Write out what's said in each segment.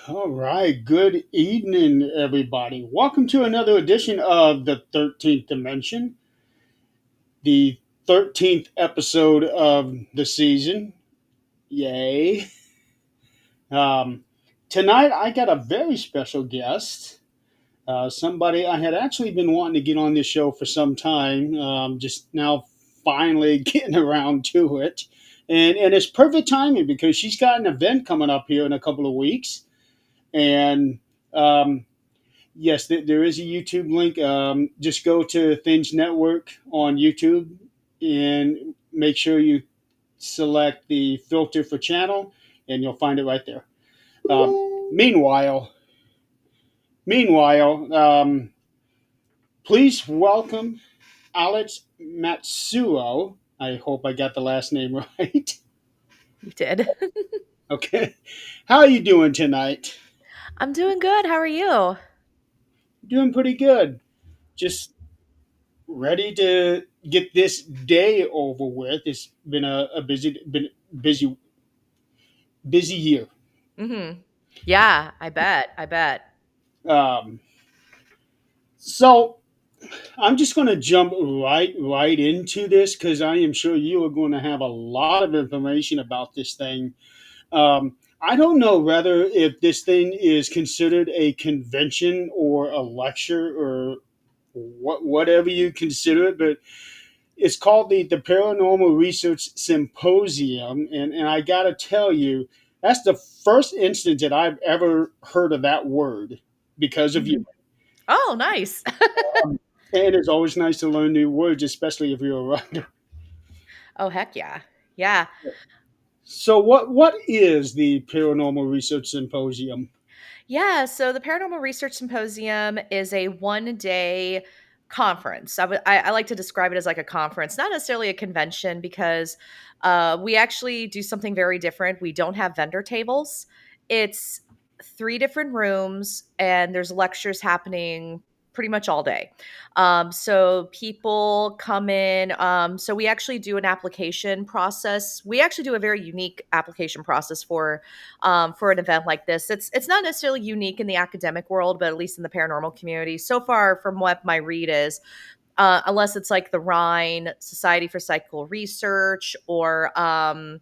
All right. Good evening, everybody. Welcome to another edition of the 13th Dimension, the 13th episode of the season. Yay. Um, Tonight, I got a very special guest, somebody I had actually been wanting to get on this show for some time, just now finally getting around to it. And it's perfect timing because she's got an event coming up here in a couple of weeks. And yes, there is a YouTube link. Just go to Things Network on YouTube and make sure you select the filter for channel, and you'll find it right there. Meanwhile, meanwhile, please welcome Alex Matsuo. I hope I got the last name right. You did. Okay, how are you doing tonight? I'm doing good. How are you? Doing pretty good. Just ready to get this day over with. It's been a busy busy year. Yeah, I bet. I bet. Um, so I'm just going to jump right into this because I am sure you are going to have a lot of information about this thing. I don't know whether if this thing is considered a convention or a lecture or whatever you consider it, but it's called the Paranormal Research Symposium, and I got to tell you, that's the first instance that I've ever heard of that word because of you. Mhm. Oh, nice. And it's always nice to learn new words, especially if you're a writer. Oh, heck yeah. Yeah. So, what is the Paranormal Research Symposium? Yeah. So the Paranormal Research Symposium is a 1 day conference. I like to describe it as like a conference, not necessarily a convention, because we actually do something very different. We don't have vendor tables. It's three different rooms, and there's lectures happening pretty much all day. So people come in. So we actually do an application process. We actually do a very unique application process for an event like this. It's not necessarily unique in the academic world, but at least in the paranormal community. So far, from what my read is, unless it's like the Rhine Society for Psychical Research or ASEP,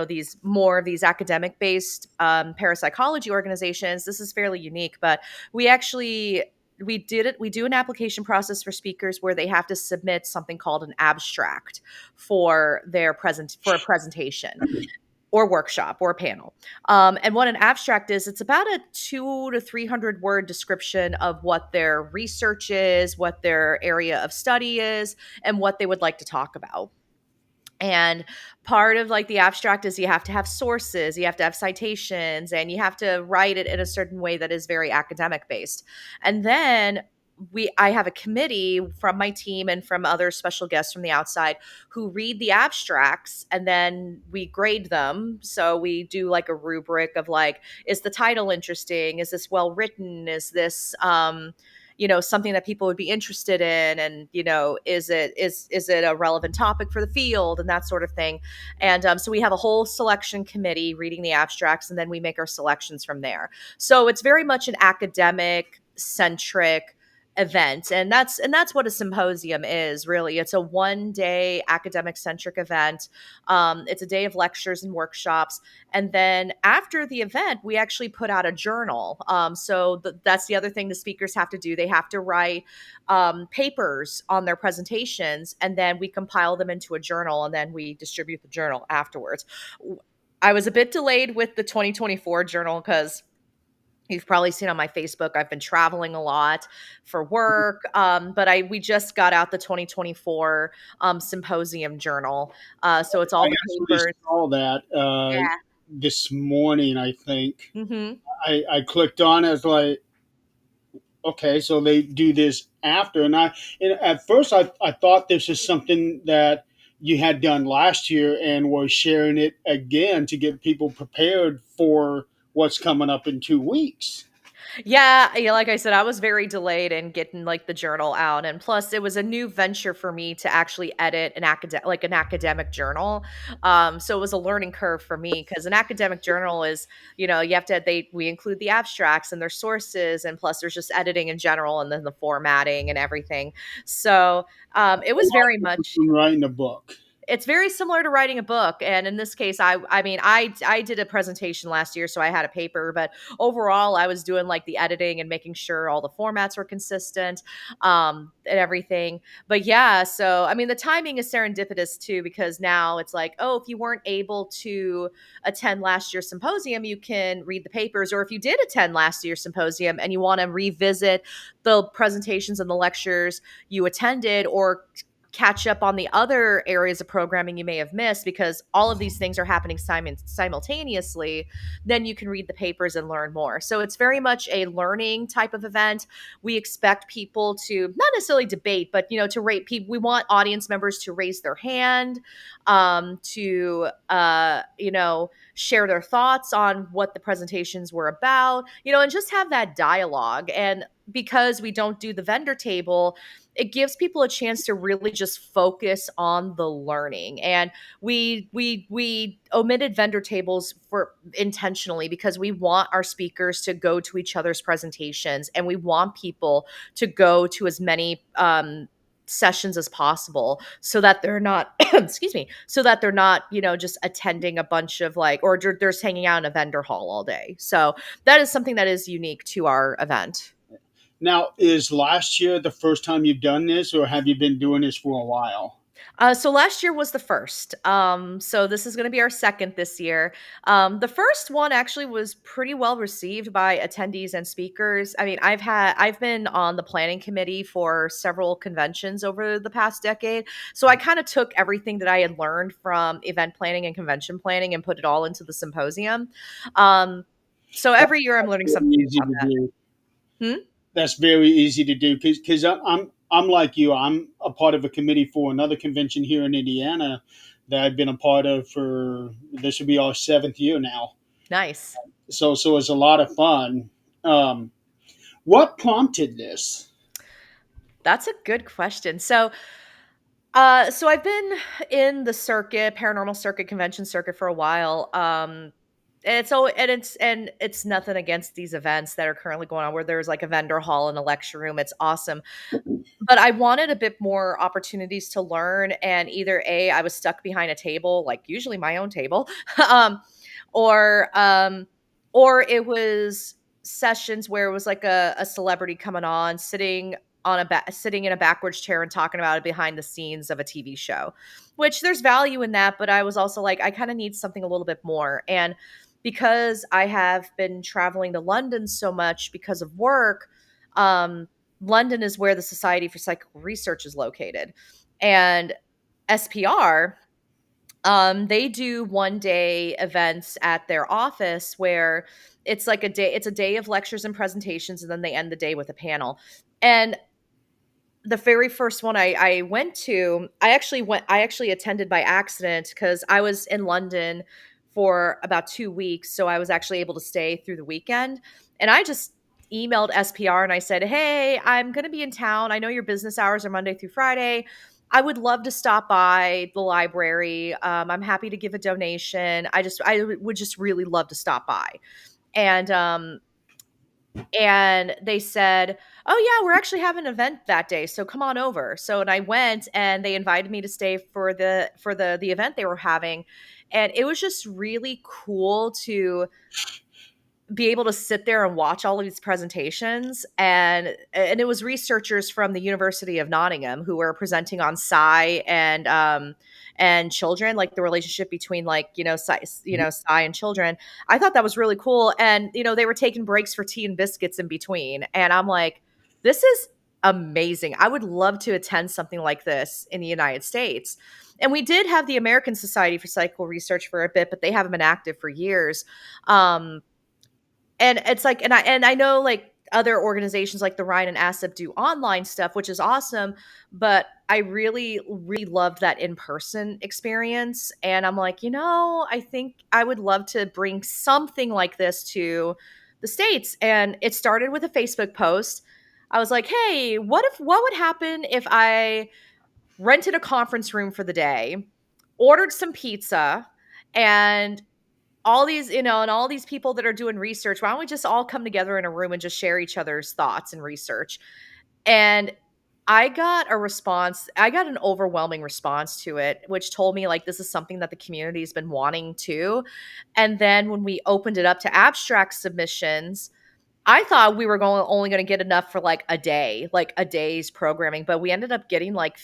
these more of these academic based parapsychology organizations, this is fairly unique. But we actually we do an application process for speakers where they have to submit something called an abstract for a presentation or workshop or panel. And what an abstract is, it's about a 200 to 300 word description of what their research is, what their area of study is, and what they would like to talk about. And part of like the abstract is you have to have sources, you have to have citations, and you have to write it in a certain way that is very academic based. And then I have a committee from my team and from other special guests from the outside who read the abstracts, and then we grade them. So we do like a rubric of like, is the title interesting? Is this well written? Is this something that people would be interested in, and is it a relevant topic for the field, and that sort of thing. And so we have a whole selection committee reading the abstracts, and then we make our selections from there. So it's very much an academic centric event, and that's what a symposium is. Really, it's a 1 day academic centric event. It's a day of lectures and workshops, and then after the event, we actually put out a journal. That's the other thing the speakers have to do. They have to write papers on their presentations, and then we compile them into a journal, and then we distribute the journal afterwards. I was a bit delayed with the 2024 journal because you've probably seen on my Facebook, I've been traveling a lot for work. But we just got out the 2024 symposium journal. So it's all I the actually papers. saw that Yeah. this morning. I think Hmm. I clicked on it. I was like, okay, so they do this after, and at first I thought this was something that you had done last year and was sharing it again to get people prepared for what's coming up in 2 weeks. Yeah, like I said, I was very delayed in getting like the journal out, and plus it was a new venture for me to actually edit an academic journal. So it was a learning curve for me because an academic journal is, you have to they we include the abstracts and their sources, and plus there's just editing in general, and then the formatting and everything. So it A was lot very different much from writing a book. it's very similar to writing a book, and in this case, I did a presentation last year, so I had a paper, but overall I was doing like the editing and making sure all the formats were consistent, and everything. But yeah, so I mean the timing is serendipitous too, because now it's like, oh, if you weren't able to attend last year's symposium, you can read the papers, or if you did attend last year's symposium and you want to revisit the presentations and the lectures you attended, or catch up on the other areas of programming you may have missed, because all of these things are happening simultaneously, then you can read the papers and learn more. So it's very much a learning type of event. We expect people to not necessarily debate, but to rate people. We want audience members to raise their hand, to share their thoughts on what the presentations were about, and just have that dialogue. And because we don't do the vendor table, it gives people a chance to really just focus on the learning. And we omitted vendor tables for intentionally because we want our speakers to go to each other's presentations, and we want people to go to as many sessions as possible, so that they're not excuse me, so that they're not just attending a bunch of like, or they're just hanging out in a vendor hall all day. So that is something that is unique to our event. Now, is last year the first time you've done this, or have you been doing this for a while? So last year was the first. So this is going to be our second this year. The first one actually was pretty well received by attendees and speakers. I mean, I've been on the planning committee for several conventions over the past decade, so I kind of took everything that I had learned from event planning and convention planning and put it all into the symposium. Um, so That's every year I'm learning very something new easy about to that. do. Hmm? That's very easy to do because I'm like you. I'm a part of a committee for another convention here in Indiana that I've been a part of for this will be our seventh year now. Nice. So it's a lot of fun. Um, what prompted this? That's a good question. So I've been in the circuit, paranormal circuit, convention circuit for a while. And it's nothing against these events that are currently going on where there's like a vendor hall and a lecture room. It's awesome. But I wanted a bit more opportunities to learn, and either A, I was stuck behind a table, like usually my own table, um, or it was sessions where it was like a celebrity coming on, sitting in a backwards chair and talking about it behind the scenes of a TV show, which there's value in that, but I was also like, I kind of need something a little bit more. And because I have been traveling to London so much because of work, um, London is where the Society for Psychical Research is located. And SPR, they do 1 day events at their office where it's a day of lectures and presentations, and then they end the day with a panel. And the very first one I went to, I actually attended by accident because I was in London for about 2 weeks, so I was actually able to stay through the weekend. And I just emailed SPR and I said, "Hey, I'm going to be in town. I know your business hours are Monday through Friday. I would love to stop by the library. I'm happy to give a donation. I would just really love to stop by." And they said, "Oh yeah, we're actually having an event that day, so come on over." So and I went, and they invited me to stay for the event they were having, and it was just really cool to be able to sit there and watch all of these presentations. And it was researchers from the University of Nottingham who were presenting on psi and children, like the relationship between like psi and children. I thought that was really cool. And they were taking breaks for tea and biscuits in between, and I'm like, this is amazing. I would love to attend something like this in the United States. And we did have the American Society for Psychical Research for a bit, but they haven't been active for years. um and it's like, and I know like other organizations like the Ryan and ASIP do online stuff, which is awesome, but I really, really loved that in-person experience. And I'm like, I think I would love to bring something like this to the States. And it started with a Facebook post. I was like, hey, what would happen if I rented a conference room for the day, ordered some pizza, and all these, and all these people that are doing research, why don't we just all come together in a room and just share each other's thoughts and research? And I got a response. I got an overwhelming response to it, which told me like this is something that the community has been wanting to. And then when we opened it up to abstract submissions, I thought we were only going to get enough for like a day, like a day's programming, but we ended up getting like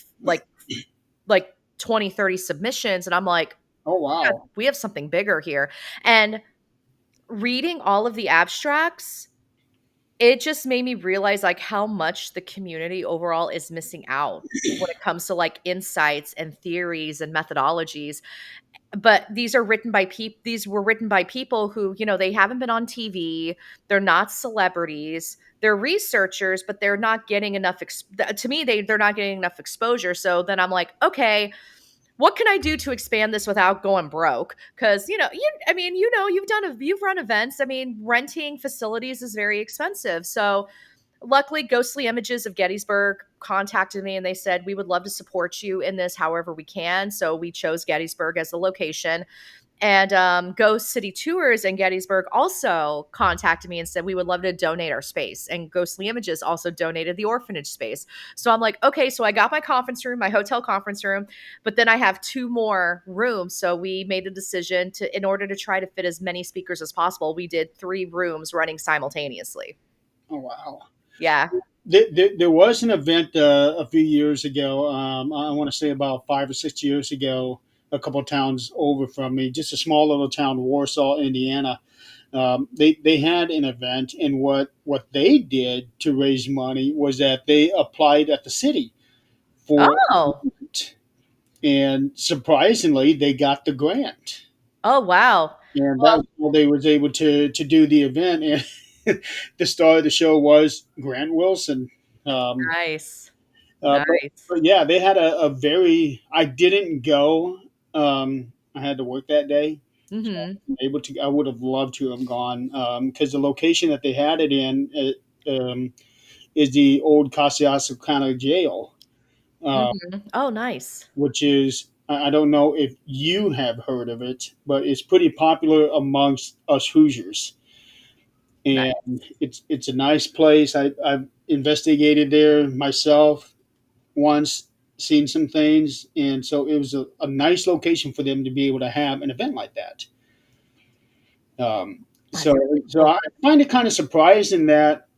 20, 30 submissions, and I'm like, Oh wow. we have something bigger here. And reading all of the abstracts, it just made me realize like how much the community overall is missing out when it comes to like insights and theories and methodologies. But these were written by people who, they haven't been on TV, they're not celebrities, they're researchers, but they're not getting enough to me they're not getting enough exposure. So then I'm like, okay, what can I do to expand this without going broke? Because you've run events. I mean, renting facilities is very expensive. So luckily, Ghostly Images of Gettysburg contacted me and they said, we would love to support you in this however we can. So we chose Gettysburg as the location. And Ghost City Tours in Gettysburg also contacted me and said, we would love to donate our space. And Ghostly Images also donated the orphanage space. So I'm like, okay, so I got my conference room, my hotel conference room, but then I have two more rooms. So we made the decision in order to try to fit as many speakers as possible, we did 3 rooms running simultaneously. Oh wow. Yeah. There was an event a few years ago. I want to say about 5 or 6 years ago, a couple of towns over from me, just a small little town, Warsaw, Indiana. They had an event, and what they did to raise money was that they applied at the city for a Oh. grant, and surprisingly, they got the grant, Oh, wow. and that Well, was how they was able to do the event. And the star of the show was Grant Wilson. Um, nice. Uh, but, Nice. but yeah, they had a very. I didn't go. I had to work that day, so I Mhm. wasn't able to. I would have loved to have gone because the location that they had it in is the old Costa jail, uh, Mhm. Oh, nice. which is. I don't know if you have heard of it, but it's pretty popular amongst us Hoosiers, and Nice. it's a nice place. I've investigated there myself once, seen some things, and so it was a nice location for them to be able to have an event like that. Um, That's so, really so cool. I find it kind of surprising that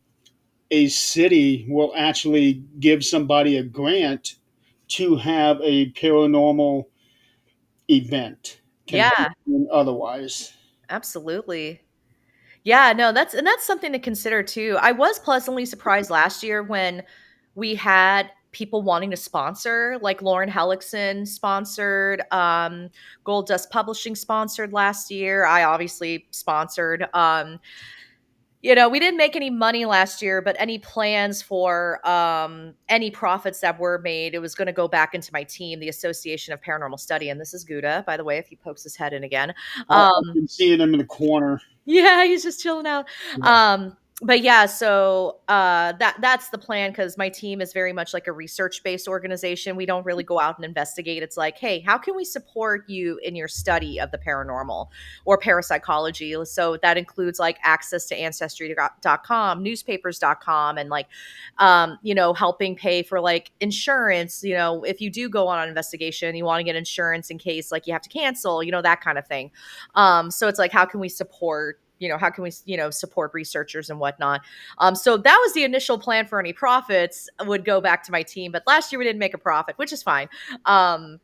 a city will actually give somebody a grant to have a paranormal event, convention, Yeah, otherwise. absolutely. Yeah, no, that's something to consider too. I was pleasantly surprised last year when we had people wanting to sponsor, like Lauren Hellickson sponsored, Gold Dust Publishing sponsored last year. I obviously sponsored. We didn't make any money last year, but any plans for any profits that were made, it was going to go back into my team, the Association of Paranormal Study. And this is Gouda, by the way, if he pokes his head in again. I've Um, been seeing them in the corner. yeah, he's just chilling out. Yeah. But yeah, so that's the plan because my team is very much like a research-based organization. We don't really go out and investigate. It's like, hey, how can we support you in your study of the paranormal or parapsychology? So that includes like access to ancestry.com, newspapers.com, and like helping pay for like insurance, if you do go on an investigation, you want to get insurance in case like you have to cancel, that kind of thing. So it's like, how can we support researchers and whatnot. So that was the initial plan for any profits would go back to my team, but last year we didn't make a profit, which is fine. um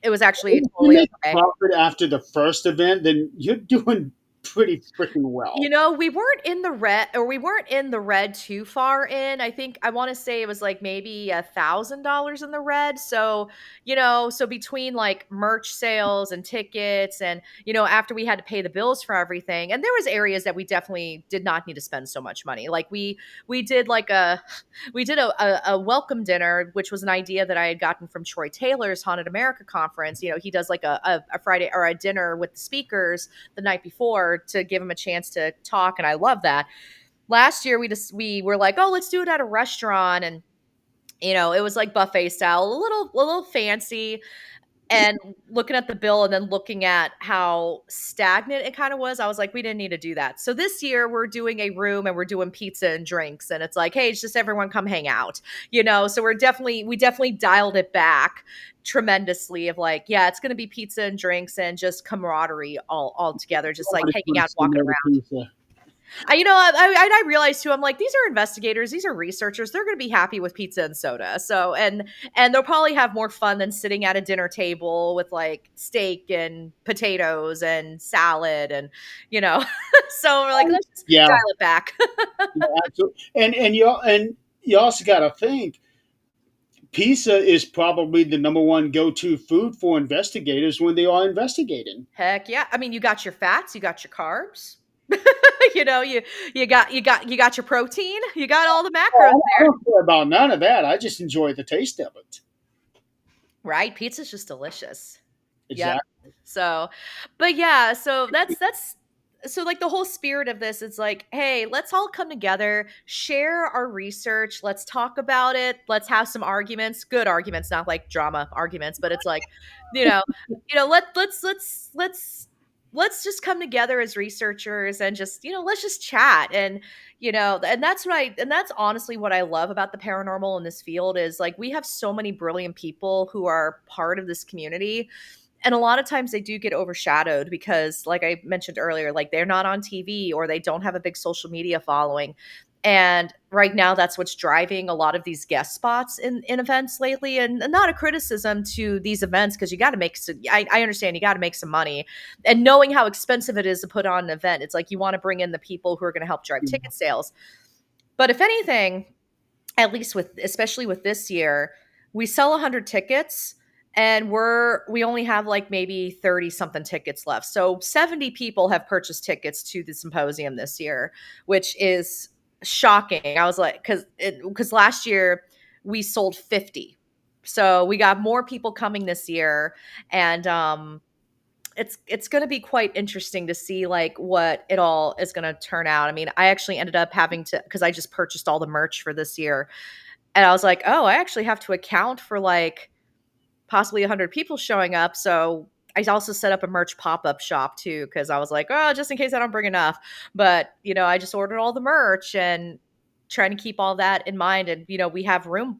it was actually If you totally make okay. profit after the first event, then you're doing pretty freaking well. We weren't in the red, or we weren't in the red too far in. I think I want to say it was like maybe $1,000 in the red. So, so between like merch sales and tickets and, after we had to pay the bills for everything, and there was areas that we definitely did not need to spend so much money. Like we did like we did a welcome dinner, which was an idea that I had gotten from Troy Taylor's Haunted America conference. He does like a Friday or a dinner with the speakers the night before, more to give them a chance to talk, and I love that. Last year we were like, oh, let's do it at a restaurant, and it was like buffet style, a little fancy. And looking at the bill and then looking at how stagnant it kind of was, I was like, we didn't need to do that. So this year we're doing a room and we're doing pizza and drinks. And it's like, hey, it's just everyone come hang out, So we definitely dialed it back tremendously of like, yeah, it's going to be pizza and drinks and just camaraderie all together, just like Nobody hanging out, wants to walking know the around. pizza. I realized too. I'm like, these are investigators, these are researchers. They're going to be happy with pizza and soda. So, and they'll probably have more fun than sitting at a dinner table with like steak and potatoes and salad and you know. So we're like, let's just Yeah, dial it back. yeah, absolutely. And you also got to think pizza is probably the number one go-to food for investigators when they are investigating. Heck yeah! I mean, you got your fats, you got your carbs. You got your protein, you got all the macros I there. don't care about none of that. I just enjoy the taste of it. Right? Pizza's just delicious. Yep. Exactly. So, but yeah, so that's so like the whole spirit of this is like, hey, let's all come together, share our research, let's talk about it, let's have some arguments, good arguments, not like drama arguments, but it's like, you know, let's just come together as researchers and just, let's just chat and that's honestly what I love about the paranormal in this field is like we have so many brilliant people who are part of this community, and a lot of times they do get overshadowed because like I mentioned earlier, like they're not on TV or they don't have a big social media following. And right now that's what's driving a lot of these guest spots in events lately, and not a criticism to these events because you got to make some, I understand you got to make some money, and knowing how expensive it is to put on an event, it's like you want to bring in the people who are going to help drive ticket sales. But if anything, at least especially with this year, we sell 100 tickets and we only have like maybe 30 something tickets left. So 70 people have purchased tickets to the symposium this year, which is shocking. I was like, because last year we sold 50. So we got more people coming this year, and it's going to be quite interesting to see like what it all is going to turn out. I mean, I actually ended up having to, because I just purchased all the merch for this year, and I was like, oh, I actually have to account for like possibly 100 people showing up. So I also set up a merch pop-up shop too, because I was like, oh, just in case I don't bring enough. But I just ordered all the merch and trying to keep all that in mind. And we had room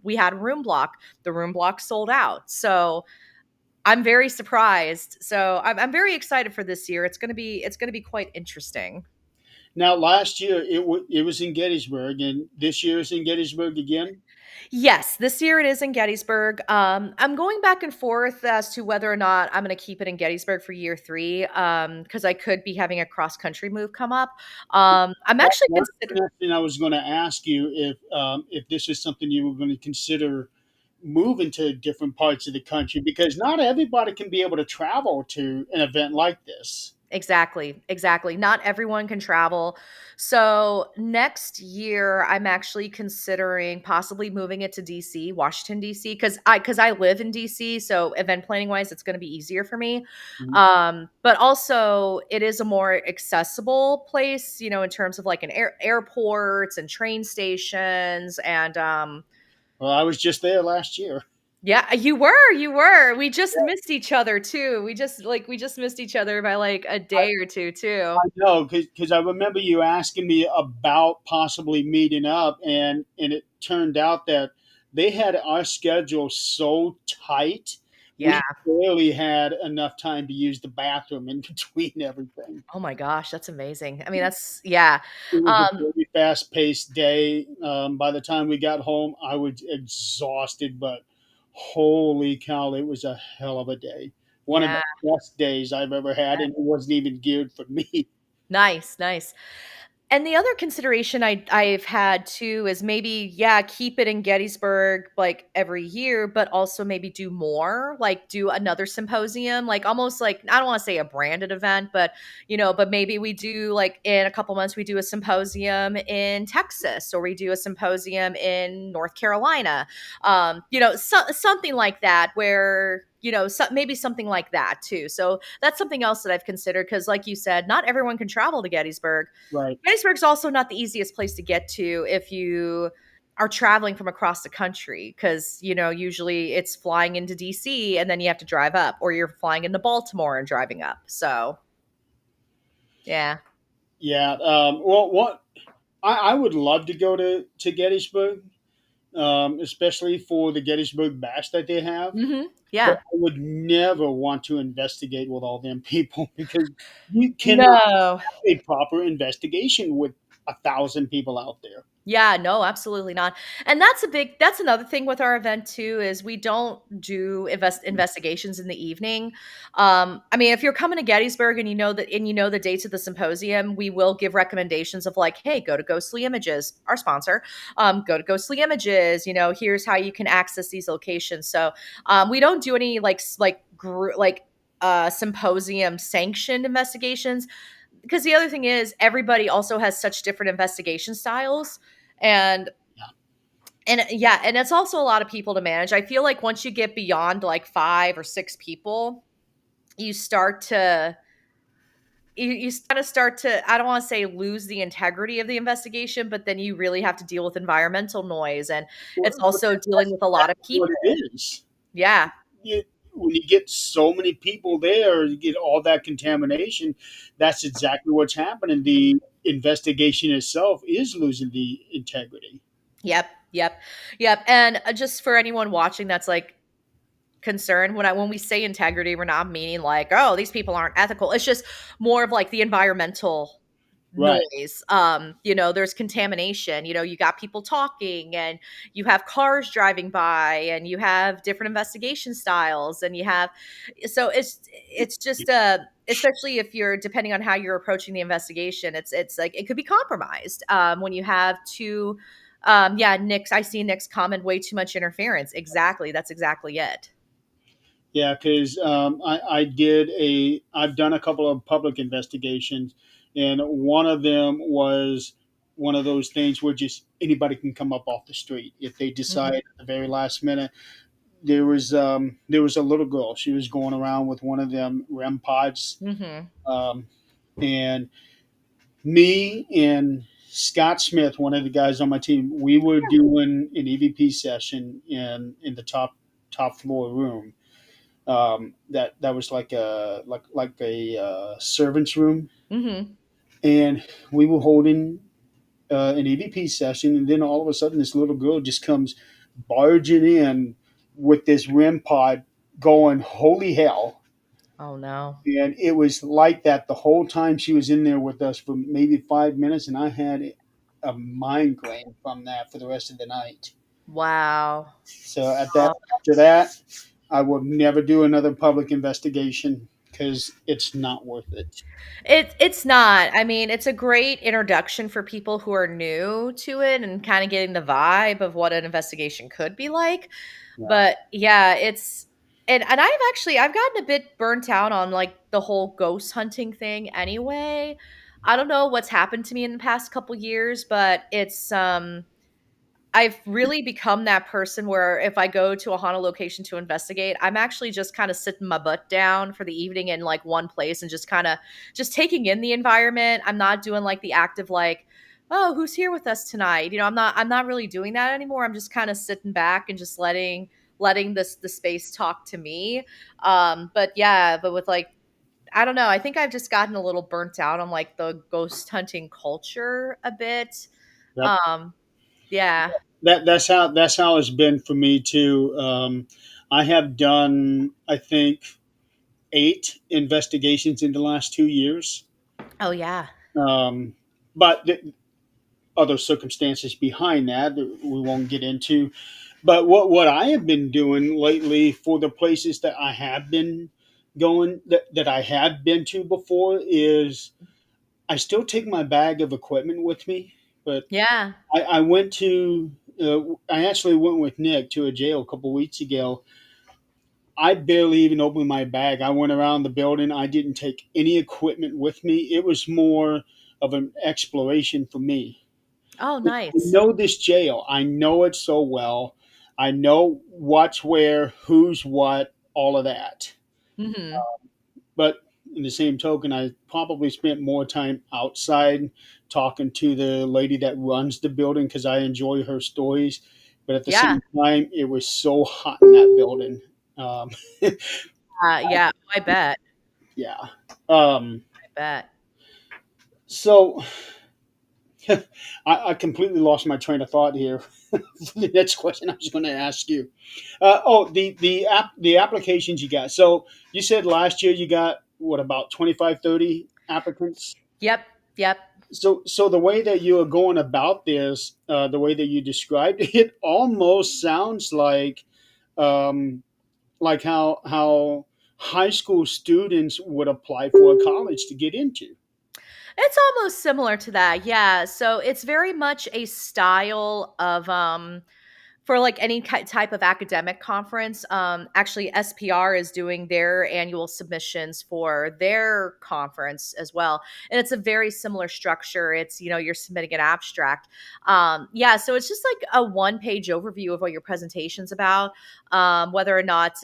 block. The room block sold out. So I'm very surprised. So I'm very excited for this year. It's gonna be quite interesting. Now, last year it was in Gettysburg, and this year is in Gettysburg again. Yes, this year it is in Gettysburg. I'm going back and forth as to whether or not I'm going to keep it in Gettysburg for year three, because I could be having a cross country move come up. I'm actually One considering. thing I was going to ask you if this is something you were going to consider moving to different parts of the country because not everybody can be able to travel to an event like this. Exactly, exactly. Not everyone can travel. So next year, I'm actually considering possibly moving it to DC, Washington, DC, because I live in DC. So event planning wise, it's going to be easier for me. Mhm. But also it is a more accessible place, in terms of like an airports and train stations and Well, I was just there last year. yeah, you were. We just missed each other too. We just missed each other by like a day or two too. I know because I remember you asking me about possibly meeting up, and it turned out that they had our schedule so tight Yeah. we barely had enough time to use the bathroom in between everything. Oh my gosh, that's amazing. I mean, that's yeah. It was a Um, very fast paced day. By the time we got home, I was exhausted, but holy cow, it was a hell of a day. One of the yeah. best days I've ever had, and it wasn't even geared for me. Nice, nice. And the other consideration I've had too is maybe, yeah, keep it in Gettysburg like every year, but also maybe do more, like do another symposium, like almost like I don't want to say a branded event, but maybe we do like in a couple months we do a symposium in Texas or we do a symposium in North Carolina. Something like that where maybe something like that too. So that's something else that I've considered because, like you said, not everyone can travel to Gettysburg. Right. Gettysburg's also not the easiest place to get to if you are traveling from across the country because, usually it's flying into DC and then you have to drive up, or you're flying into Baltimore and driving up. So, yeah. Yeah. Well, what I would love to go to Gettysburg, especially for the Gettysburg Bash that they have. But Yeah. I would never want to investigate with all them people because you cannot No. have a proper investigation with 1,000 people out there. Yeah, no, absolutely not. And that's another thing with our event too is we don't do investigations in the evening. I mean, if you're coming to Gettysburg and you know the dates of the symposium, we will give recommendations of like, hey, go to Ghostly Images, our sponsor. Go to Ghostly Images, here's how you can access these locations. So, we don't do any symposium sanctioned investigations because the other thing is everybody also has such different investigation styles, and yeah, and it's also a lot of people to manage. I feel like once you get beyond like 5 or 6 people, you start to you kind of start to, I don't want to say lose the integrity of the investigation, but then you really have to deal with environmental noise, and Well, it's but also dealing that's with a lot of exactly what people. it is. Yeah. You, when you get so many people there, you get all that contamination. That's exactly what's happening. The investigation itself is losing the integrity. Yep. Yep. Yep. And just for anyone watching that's like concern, when we say integrity, we're not meaning like, oh, these people aren't ethical. It's just more of like the environmental Right. noise. There's contamination. You got people talking, and you have cars driving by, and you have different investigation styles, and you have, so it's just especially if you're, depending on how you're approaching the investigation, it's like it could be compromised when you have two. Yeah, Nick's, I see Nick's comment, way too much interference. Exactly, that's exactly it. Yeah, because I've done a couple of public investigations, and one of them was one of those things where just anybody can come up off the street if they decide Mhm. at the very last minute. There was a little girl. She was going around with one of them REM pods, Mhm. um, and me and Scott Smith, one of the guys on my team, we were doing an EVP session in the top floor room. That was like a servants room, Mhm. and we were holding an EVP session, and then all of a sudden, this little girl just comes barging in with this REM pod, going holy hell. Oh no. And it was like that the whole time she was in there with us for maybe 5 minutes, and I had a migraine from that for the rest of the night. Wow. So after that, I will never do another public investigation because it's not worth it. It's not. I mean, it's a great introduction for people who are new to it and kind of getting the vibe of what an investigation could be like. Yeah. But yeah, and I've gotten a bit burnt out on like the whole ghost hunting thing anyway. I don't know what's happened to me in the past couple years, but I've really become that person where if I go to a haunted location to investigate, I'm actually just kind of sitting my butt down for the evening in like one place and just kind of just taking in the environment. I'm not doing like the active like, oh, who's here with us tonight? I'm not really doing that anymore. I'm just kind of sitting back and just letting the space talk to me. But yeah, but with like, I don't know. I think I've just gotten a little burnt out on like the ghost hunting culture a bit. Yep. Um, yeah. That's how it's been for me too. I have done, I think, 8 investigations in the last 2 years. Oh yeah. Um, but other circumstances behind that we won't get into. But what I have been doing lately for the places that I have been going, that I have been to before, is I still take my bag of equipment with me. But Yeah. I went to I actually went with Nick to a jail a couple weeks ago. I barely even opened my bag. I went around the building. I didn't take any equipment with me. It was more of an exploration for me. Oh, I nice. know this jail. I know it so well. I know what's where, who's what, all of that. Mhm. But in the same token, I probably spent more time outside talking to the lady that runs the building because I enjoy her stories. But at the Yeah. same time, it was so hot in that building. Um, Yeah. I bet. yeah. Um, I bet. so I completely lost my train of thought here. The next question I was going to ask you. The applications you got. So you said last year you got what, about 25, 30 applicants? Yep. Yep. So the way that you are going about this, the way that you described it, it almost sounds um, like how high school students would apply for a college to get into. It's almost similar to that. Yeah. So it's very much a style of for like any type of academic conference. Actually, SPR is doing their annual submissions for their conference as well, and it's a very similar structure. It's, you're submitting an abstract. Yeah, so it's just like a one-page overview of what your presentation's about, whether or not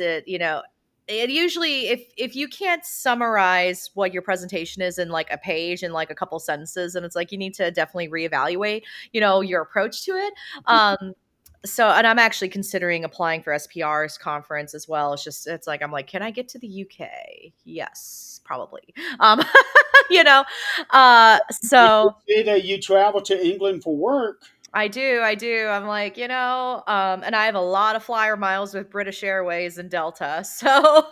it usually, if you can't summarize what your presentation is in like a page and like a couple sentences, and it's like you need to definitely reevaluate your approach to it. And I'm actually considering applying for SPR's conference as well. It's like I'm like, can I get to the UK? Yes, probably. Um, you know, You could so say that you travel to England for work. I do. I'm like, and I have a lot of flyer miles with British Airways and Delta. So,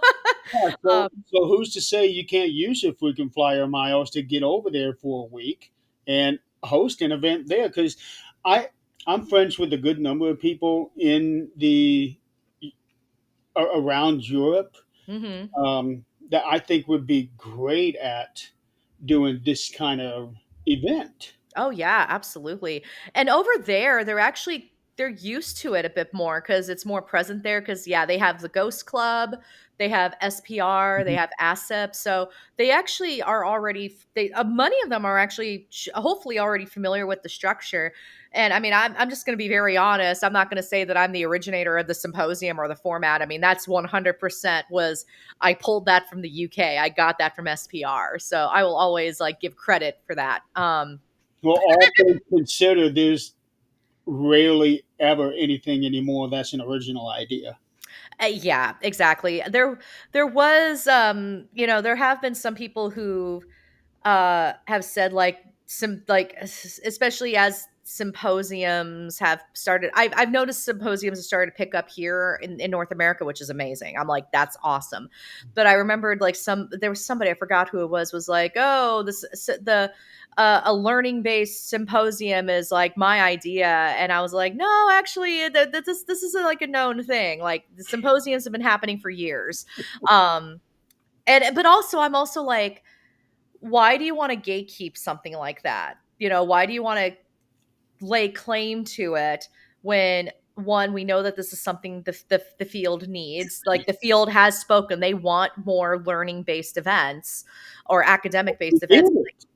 Yeah, um, so who's to say you can't use your frequent flyer miles to get over there for a week and host an event there? Because I I'm friends with a good number of people in the around Europe, mhm. that I think would be great at doing this kind of event. Oh yeah, absolutely. And over there, they're used to it a bit more because it's more present there. Because yeah, they have the Ghost Club, they have SPR, they Mhm. have ASEP. So they actually are already many of them are actually hopefully already familiar with the structure. And I mean, I'm just going to be very honest. I'm not going to say that I'm the originator of the symposium or the format. I mean, that's 100% was I pulled that from the UK. I got that from SPR. So I will always like give credit for that. Well, all things considered, there's rarely ever anything anymore that's an original idea. Yeah, exactly. There was there have been some people who have said like some like especially as symposiums have started. I've noticed symposiums have started to pick up here in North America, which is amazing. I'm like, that's awesome. But I remembered like there was somebody, I forgot who it was like, oh, the a learning based symposium is like my idea. And I was like, no, actually this is like a known thing. Like the symposiums have been happening for years. Um and but also I'm also like, why do you want to gatekeep something like that? Why do you want to lay claim to it when one, we know that this is something the field needs. Like the field has spoken, they want more learning based events or academic We based events. did.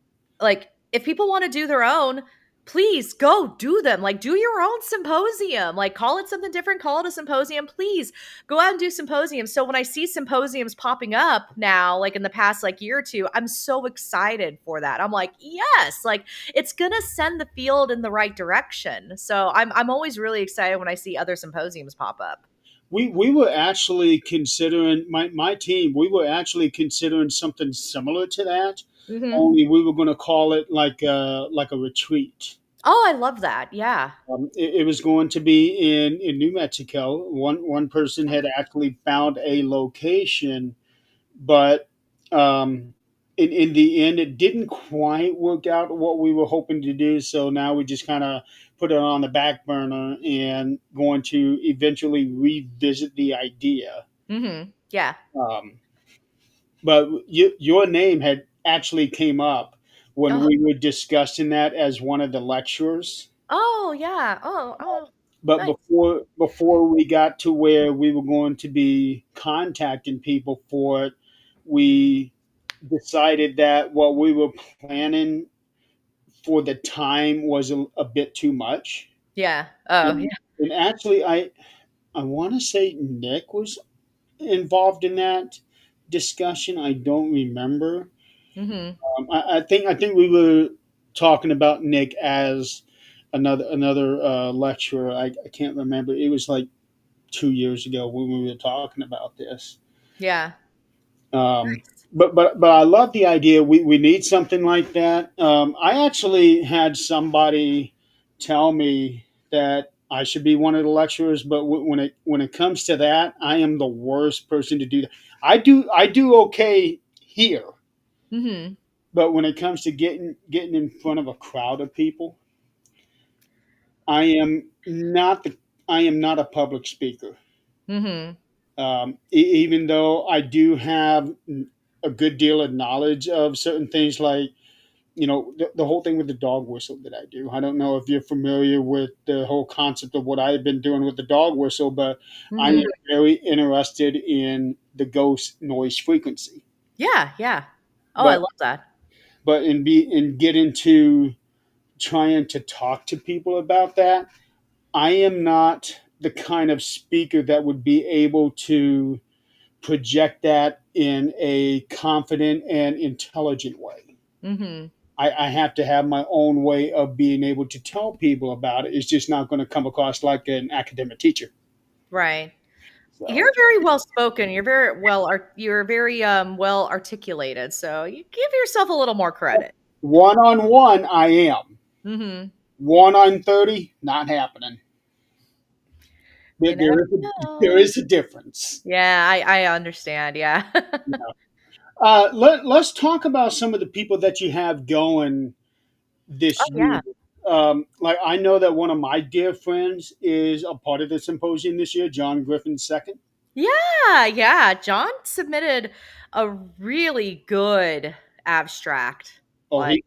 Like if people want to do their own, please go do them. Like do your own symposium. Like call it something different, call it a symposium. Please go out and do symposiums. So when I see symposiums popping up now, like in the past like year or two, I'm so excited for that. I'm like, yes, like it's gonna send the field in the right direction. So I'm always really excited when I see other symposiums pop up. We were actually considering my team. We were actually considering something similar to that. Hmm. Only we were going to call it like a retreat. Oh, I love that. Yeah. It was going to be in New Mexico. One person had actually found a location, but in the end, it didn't quite work out what we were hoping to do. So now we just kind of put it on the back burner and going to eventually revisit the idea. Yeah. Um, but your name had actually came up when Oh, we were discussing that as one of the lecturers. oh yeah. Oh, But nice. before we got to where we were going to be contacting people for it, we decided that what we were planning for the time was a bit too much. Yeah. Oh, And actually, I want to say Nick was. involved in that discussion. I don't remember. Mhm. I think we were talking about Nick as another lecturer. I can't remember. It was like 2 years ago when we were talking about this. Yeah. Um, but I love the idea. We need something like that. I actually had somebody tell me that I should be one of the lecturers, but when it comes to that, I am the worst person to do that. I do okay here, Mhm. but when it comes to getting in front of a crowd of people, I am not the I am not a public speaker. Mhm. Even though I do have a good deal of knowledge of certain things, like the whole thing with the dog whistle that I do. I don't know if you're familiar with the whole concept of what I've been doing with the dog whistle, but I am Mhm. very interested in the ghost noise frequency. Yeah, yeah. Oh, I But love that. in get into trying to talk to people about that, I am not the kind of speaker that would be able to project that in a confident and intelligent way. Mhm. I have to have my own way of being able to tell people about it. It's just not going to come across like an academic teacher. Right. So You're very well spoken. You're very well articulated. So you give yourself a little more credit. one on one, I am. Mhm. One on 30, not happening. There, You never there, is, there know. is a difference. Yeah, I understand. Yeah. Let's talk about some of the people that you have going Oh this year. yeah. Like I know that one of my dear friends is a part of the symposium this year, John Griffin second. Yeah, yeah. John submitted a really good abstract. Oh, Like,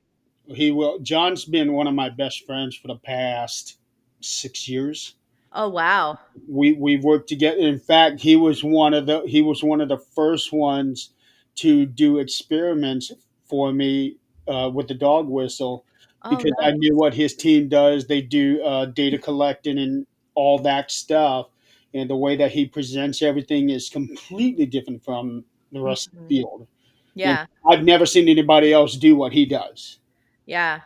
he will. John's been one of my best friends for the past 6 years. oh wow. We've worked together. In fact, he was one of the first ones to do experiments for me with the dog whistle, Oh because I nice. knew what his team does. They do data collecting and all that stuff, and the way that he presents everything is completely different from the rest of the Mhm. field. And Yeah. I've never seen anybody else do what he does. Yeah.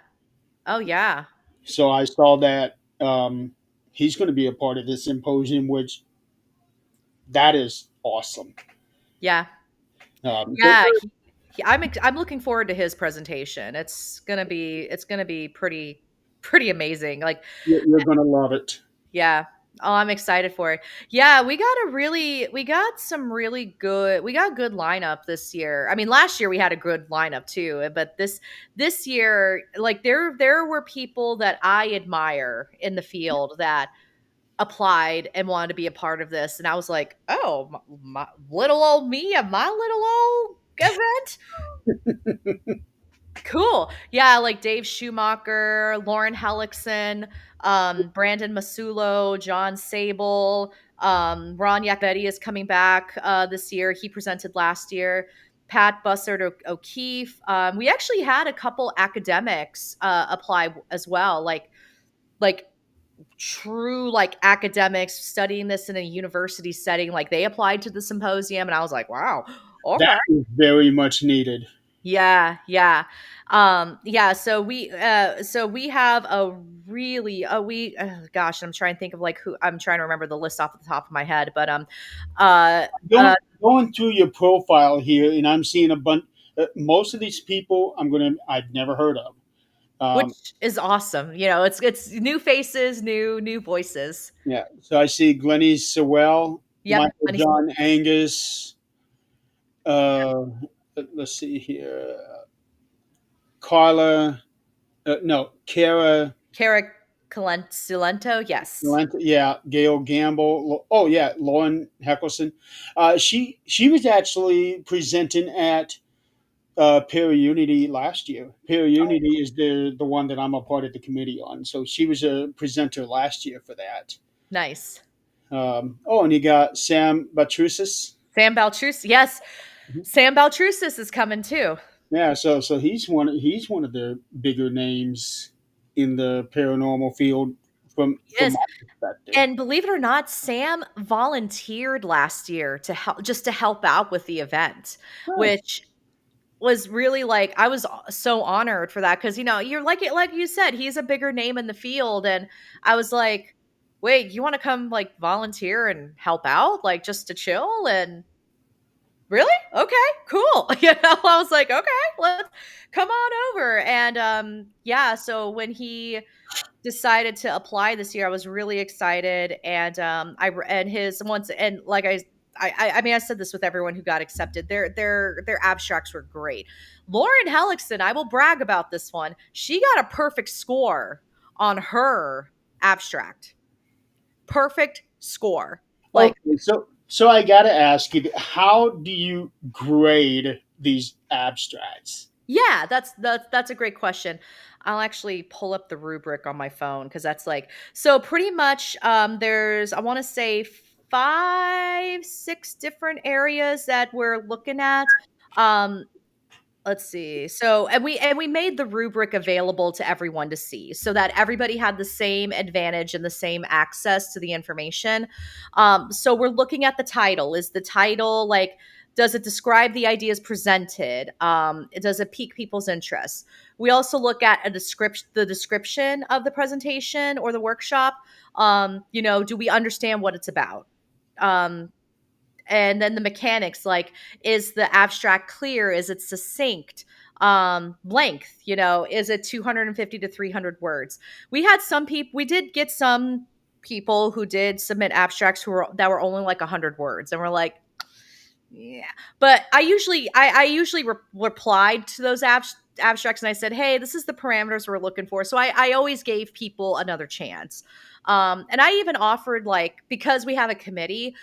Oh yeah. So I saw that he's going to be a part of this symposium, which that is awesome. Yeah. So Yeah. I'm looking forward to his presentation. It's gonna be pretty amazing. Like, you're going to love it. yeah. Oh, I'm excited for it. Yeah, we got good lineup this year. I mean, last year we had a good lineup too, but this year, like there were people that I admire in the field that applied and wanted to be a part of this, and I was like, oh, my little old me at my little old event. Cool. Yeah, like Dave Schumacher, Lauren Hellickson, Brandon Masulo, John Sable, Ron Yakvetti is coming back this year. He presented last year. Pat Bussard O'Keefe. We actually had a couple academics apply as well, like true like academics studying this in a university setting. Like they applied to the symposium, and I was like, wow, That okay. is very much needed. Yeah, yeah. Yeah, so we have a really we gosh, I'm trying to think of like who I'm trying to remember the list off the top of my head, but uh uh Going through your profile here, and I'm seeing a bunch. Most of these people I've never heard of. which Um, is awesome. You know, it's new faces, new voices. yeah, so I see Glennie Sewell, Yep. Michael John Angus. Uh, let's see here, Carla. No, Kara. Kara Silento, yes. Yeah, Gail Gamble. Oh yeah, Lauren Heckelson. She was actually presenting at Peer Unity last year. Peer Unity is the one that I'm a part of the committee on. So she was a presenter last year for that. Nice. Oh, and you got Sam Batrusis. Sam Baltrus, yes. Sam Baltrusis is coming too. Yeah, so he's one of the bigger names in the paranormal field from Yes. my perspective. And believe it or not, Sam volunteered last year to help just to help out with the event, Nice. which was really like I was so honored for that because you're like you said, he's a bigger name in the field, and I was like, wait, you want to come like volunteer and help out, like just to chill? And really? Okay, cool. I was like, okay, let's come on over. And yeah, so when he decided to apply this year, I was really excited, and and his once and like I mean I said this with everyone who got accepted. Their abstracts were great. Lauren Hellickson, I will brag about this one. She got a perfect score on her abstract. Perfect score. Like Okay, so I got to ask you, how do you grade these abstracts? yeah, that's a great question. I'll actually pull up the rubric on my phone because that's like so pretty much there's I want to say 5 6 different areas that we're looking at. Um Let's see. So, and we made the rubric available to everyone to see so that everybody had the same advantage and the same access to the information. So we're looking at the title. Is the title like does it describe the ideas presented? Does it pique people's interest? We also look at the description of the presentation or the workshop. Do we understand what it's about? Um, and then the mechanics, like, is the abstract clear, is it succinct, length, is it 250 to 300 words? We did get some people who did submit abstracts that were only like 100 words, and we're like, yeah. But I usually replied to those abstracts, and I said, hey, this is the parameters we're looking for. So I always gave people another chance. And I even offered, like, because we have a committee,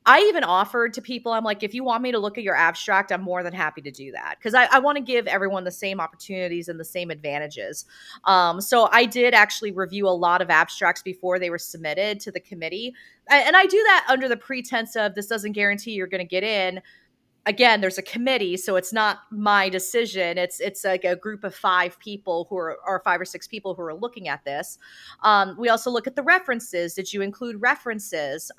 I even offered to people, I'm like, if you want me to look at your abstract, I'm more than happy to do that. Because I want to give everyone the same opportunities and the same advantages. So I did actually review a lot of abstracts before they were submitted to the committee. And I do that under the pretense of this doesn't guarantee you're going to get in. Again, there's a committee, so it's not my decision. It's like a group of 5 people who are or 5 or 6 people who are looking at this. We also look at the references. Did you include references?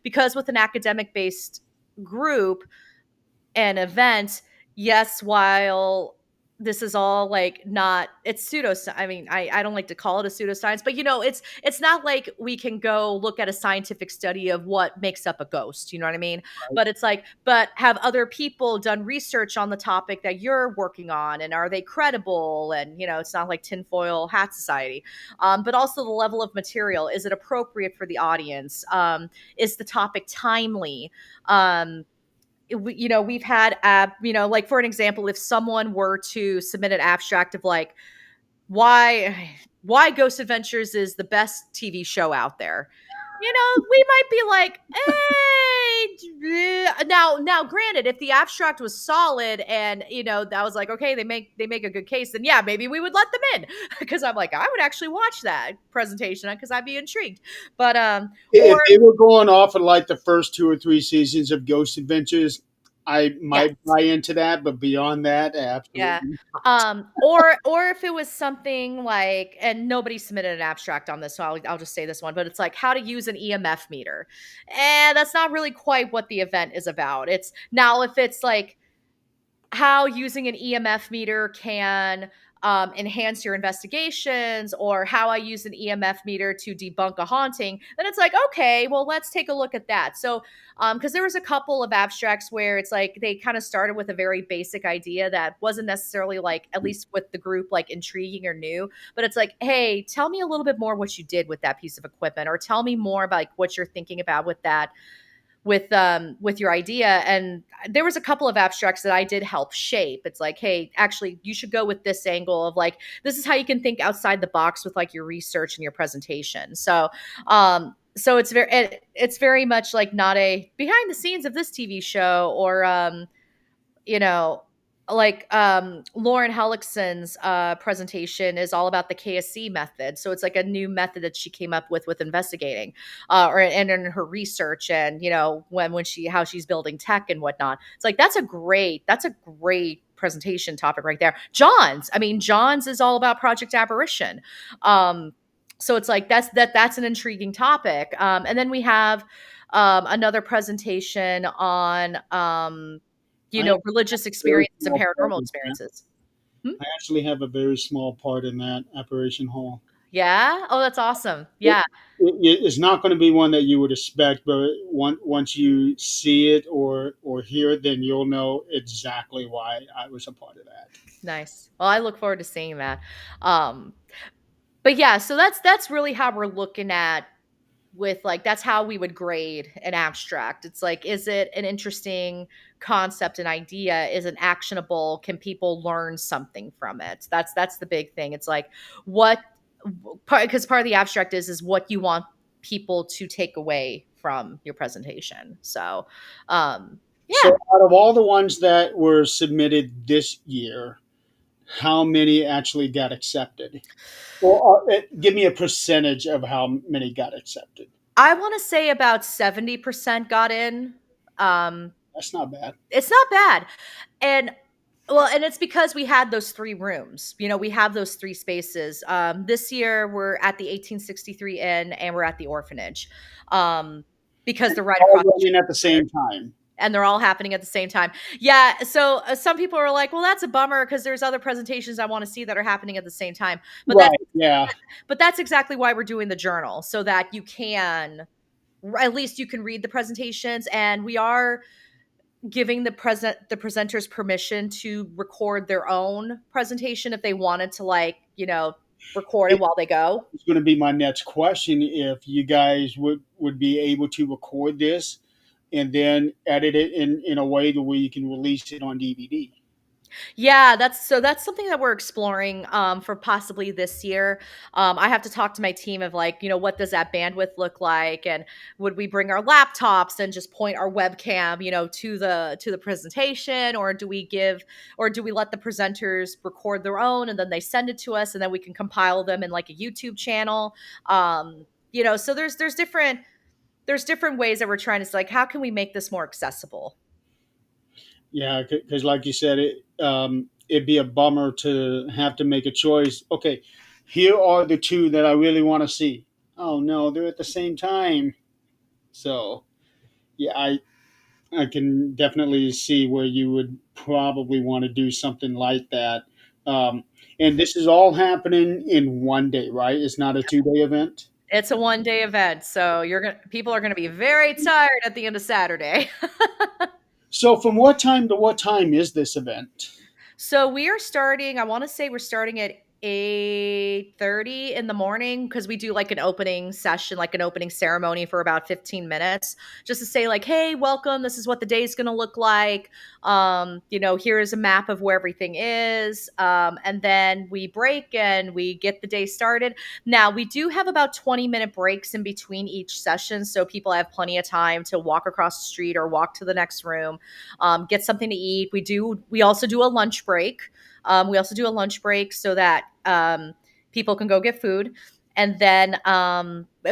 Because with an academic based group, an event, yes, while this is all like not it's pseudo I mean, I don't like to call it a pseudoscience, but it's not like we can go look at a scientific study of what makes up a ghost, you know what I mean? But it's like, but have other people done research on the topic that you're working on, and are they credible? And it's not like tinfoil hat society. But also the level of material, is it appropriate for the audience? Is the topic timely? We've had like, for an example, if someone were to submit an abstract of like why Ghost Adventures is the best TV show out there, we might be like, hey, now granted, if the abstract was solid and that was like, okay, they make a good case, then yeah, maybe we would let them in because I'm like, I would actually watch that presentation because I'd be intrigued. But or If they were going off of like the first 2 or 3 seasons of Ghost Adventures, I yes. might buy into that. But beyond that, Yeah. absolutely. Or if it was something like, and nobody submitted an abstract on this, so I'll just say this one, but it's like how to use an EMF meter. And that's not really quite what the event is about. It's now if it's like how using an EMF meter can enhance your investigations, or how I use an EMF meter to debunk a haunting, then it's like, okay, well, let's take a look at that. So, because there was a couple of abstracts where it's like they kind of started with a very basic idea that wasn't necessarily like, at least with the group, like intriguing or new, but it's like, hey, tell me a little bit more what you did with that piece of equipment, or tell me more about like what you're thinking about with your idea. And there was a couple of abstracts that I did help shape. It's like, hey, actually you should go with this angle of like, this is how you can think outside the box with like your research and your presentation. So it's very much like not a behind the scenes of this TV show, or you know, like Lauren Hellickson's presentation is all about the KSC method. So it's like a new method that she came up with investigating, or and in her research, and when she how she's building tech and whatnot. It's like that's a great presentation topic right there. John's is all about Project Apparition. So it's like that's an intriguing topic. And then we have another presentation on I actually religious have a very experiences and small part paranormal in that. experiences. Hmm? I actually have a very small part in that apparition hall. Yeah. Oh, that's awesome. It, Yeah. it's not going to be one that you would expect, but once you see it or hear it, then you'll know exactly why I was a part of that. Nice. Well, I look forward to seeing that. Um, but yeah, so that's really how we're looking at with like that's how we would grade an abstract. It's like, is it an interesting concept, an idea? Is it actionable? Can people learn something from it? That's the big thing. It's like what because part of the abstract is what you want people to take away from your presentation. So yeah, So, out of all the ones that were submitted this year, how many actually got accepted? Or give me a percentage of how many got accepted. I want to say about 70% got in. Um, That's not bad. it's not bad. And well, and it's because we had those three rooms. We have those three spaces. This year we're at the 1863 Inn and we're at the orphanage. Because they're right All across the running street at the from each other same time. and they're all happening at the same time. Yeah, so some people are like, "Well, that's a bummer because there's other presentations I want to see that are happening at the same time." But that's Right. Yeah. but that's exactly why we're doing the journal so that you can at least you can read the presentations, and we are giving the presenters permission to record their own presentation if they wanted to, like, record it It while they go. was going to be my next question if you guys would be able to record this and then edit it in a way to where you can release it on DVD. Yeah, that's something that we're exploring for possibly this year. I have to talk to my team of like, what does that bandwidth look like, and would we bring our laptops and just point our webcam, to the presentation, or do we let the presenters record their own and then they send it to us and then we can compile them in like a YouTube channel. So there's different ways that we're trying to like how can we make this more accessible. Yeah, because like you said, it'd be a bummer to have to make a choice. Okay, here are the two that I really want to see. Oh no, they're at the same time. So yeah, I can definitely see where you would probably want to do something like that. Um, and this is all happening in one day, right? It's not a 2 day event. It's a one-day event, so people are gonna be very tired at the end of Saturday. So from what time to what time is this event? So we are starting, I wanna say we're starting at 8:30 in the morning because we do, like, an opening session, like, an opening ceremony for about 15 minutes just to say, like, "Hey, welcome, this is what the day's gonna look like. Here is a map of where everything is," and then we break and we get the day started. Now, we do have about 20-minute breaks in between each session, so people have plenty of time to walk across the street or walk to the next room, get something to eat. We also do a lunch break. So that people can go get food, and then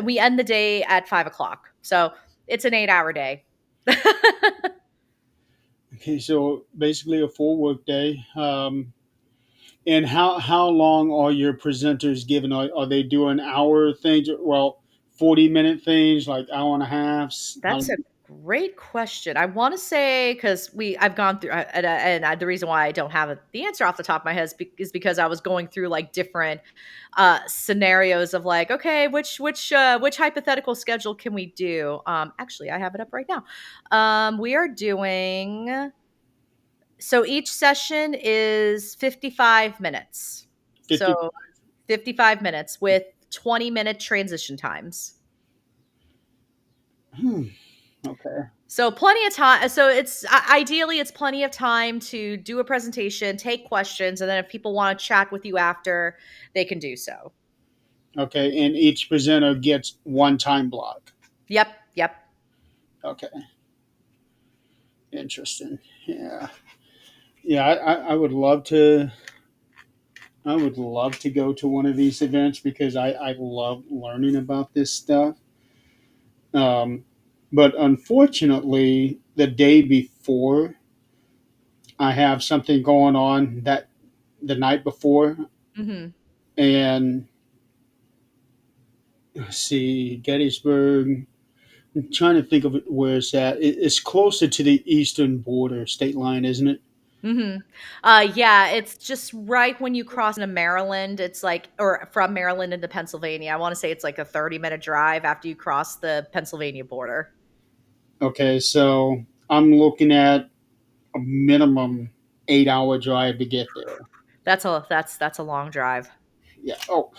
we end the day at 5 o'clock. So it's an 8-hour day. Okay, so basically a full work day. And how long are your presenters given? Are they doing hour things? Well, 40-minute things, like hour and a half. How That's a great question. I want to say because I've gone through, the reason why I don't have the answer off the top of my head is because I was going through like different scenarios of like, okay, which hypothetical schedule can we do? Actually, I have it up right now. We are doing so each session is 55 minutes. 50? So 55 minutes with 20-minute transition times. Hmm, okay. So plenty of time. So it's ideally it's plenty of time to do a presentation, take questions, and then if people want to chat with you after, they can do so. Okay, and each presenter gets one time block. Yep, yep. Okay, interesting. Yeah, yeah. I would love to. I would love to go to one of these events because I love learning about this stuff. Um, but unfortunately, the day before, I have something going on that the night before, Hmm. and let's see, Gettysburg. I'm trying to think of it where it's at. It's closer to the eastern border state line, isn't it? Mhm. Yeah, it's just right when you cross into Maryland. It's like, or from Maryland into Pennsylvania. I want to say it's like a 30-minute drive after you cross the Pennsylvania border. Okay, so I'm looking at a minimum 8 hour drive to get there. That's a long drive. Yeah. Oh,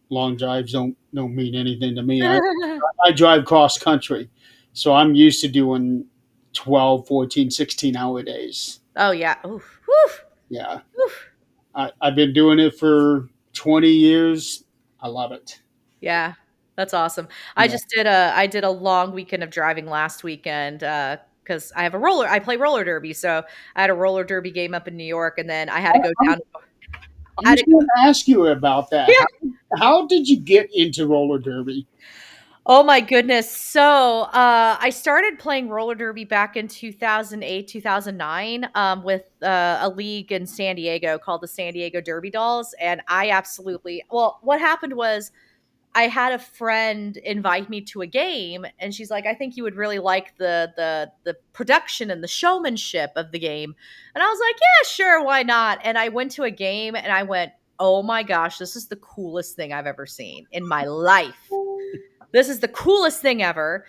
long drives don't mean anything to me. I drive cross country, so I'm used to doing 12, 14, 16 hour days. Oh yeah. Oof. Woof. Yeah. Woof. I've been doing it for 20 years. I love it. Yeah. That's awesome. Yeah. I did a long weekend of driving last weekend cuz I play roller derby. So I had a roller derby game up in New York and then I had to go I'm, down I'm I had to just going to ask you about that. Yeah. How did you get into roller derby? Oh my goodness. So, I started playing roller derby back in 2008, 2009, with a league in San Diego called the San Diego Derby Dolls. And I absolutely, well, what happened was I had a friend invite me to a game, and she's like, "I think you would really like the production and the showmanship of the game." And I was like, "Yeah, sure, why not?" And I went to a game, and I went, "Oh my gosh, this is the coolest thing I've ever seen in my life. This is the coolest thing ever."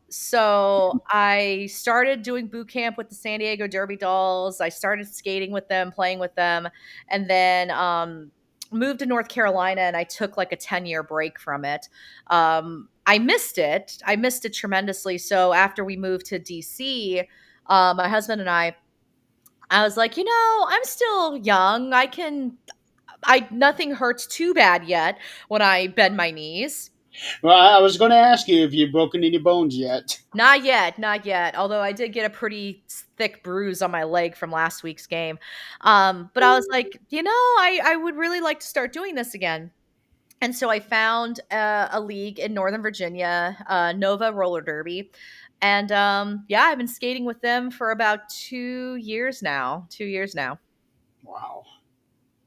So I started doing boot camp with the San Diego Derby Dolls. I started skating with them, playing with them, and then moved to North Carolina and I took like a 10-year break from it. I missed it. I missed it tremendously. So after we moved to DC, my husband and I was like, I'm still young. Nothing hurts too bad yet when I bend my knees. Well, I was going to ask you if you've broken any bones yet. Not yet, not yet. Although I did get a pretty thick bruise on my leg from last week's game. But I was like, I would really like to start doing this again. And so I found a league in Northern Virginia, Nova Roller Derby. And yeah, I've been skating with them for about 2 years now. 2 years now. Wow.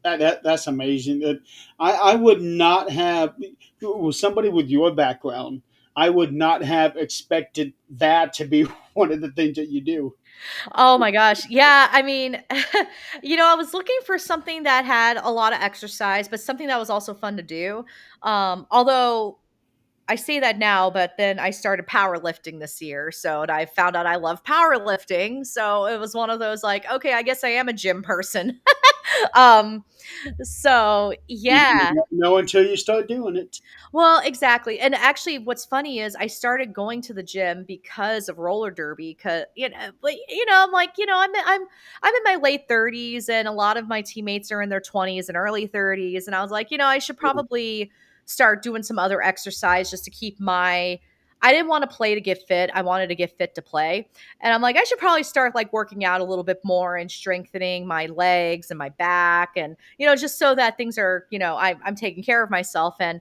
That's amazing. I would not have, with somebody with your background, I would not have expected that to be one of the things that you do. Oh my gosh. Yeah. I mean, I was looking for something that had a lot of exercise, but something that was also fun to do. Although I say that now, but then I started powerlifting this year. So and I found out I love powerlifting. So it was one of those like, okay, I guess I am a gym person. um, so You yeah. don't know until you start doing it. Well, exactly. And actually what's funny is I started going to the gym because of roller derby cuz I'm like, I'm in my late 30s and a lot of my teammates are in their 20s and early 30s and I was like, I should probably start doing some other exercise just to keep my I didn't want to play to get fit. I wanted to get fit to play. And I'm like, I should probably start like working out a little bit more and strengthening my legs and my back and just so that things are, I'm taking care of myself and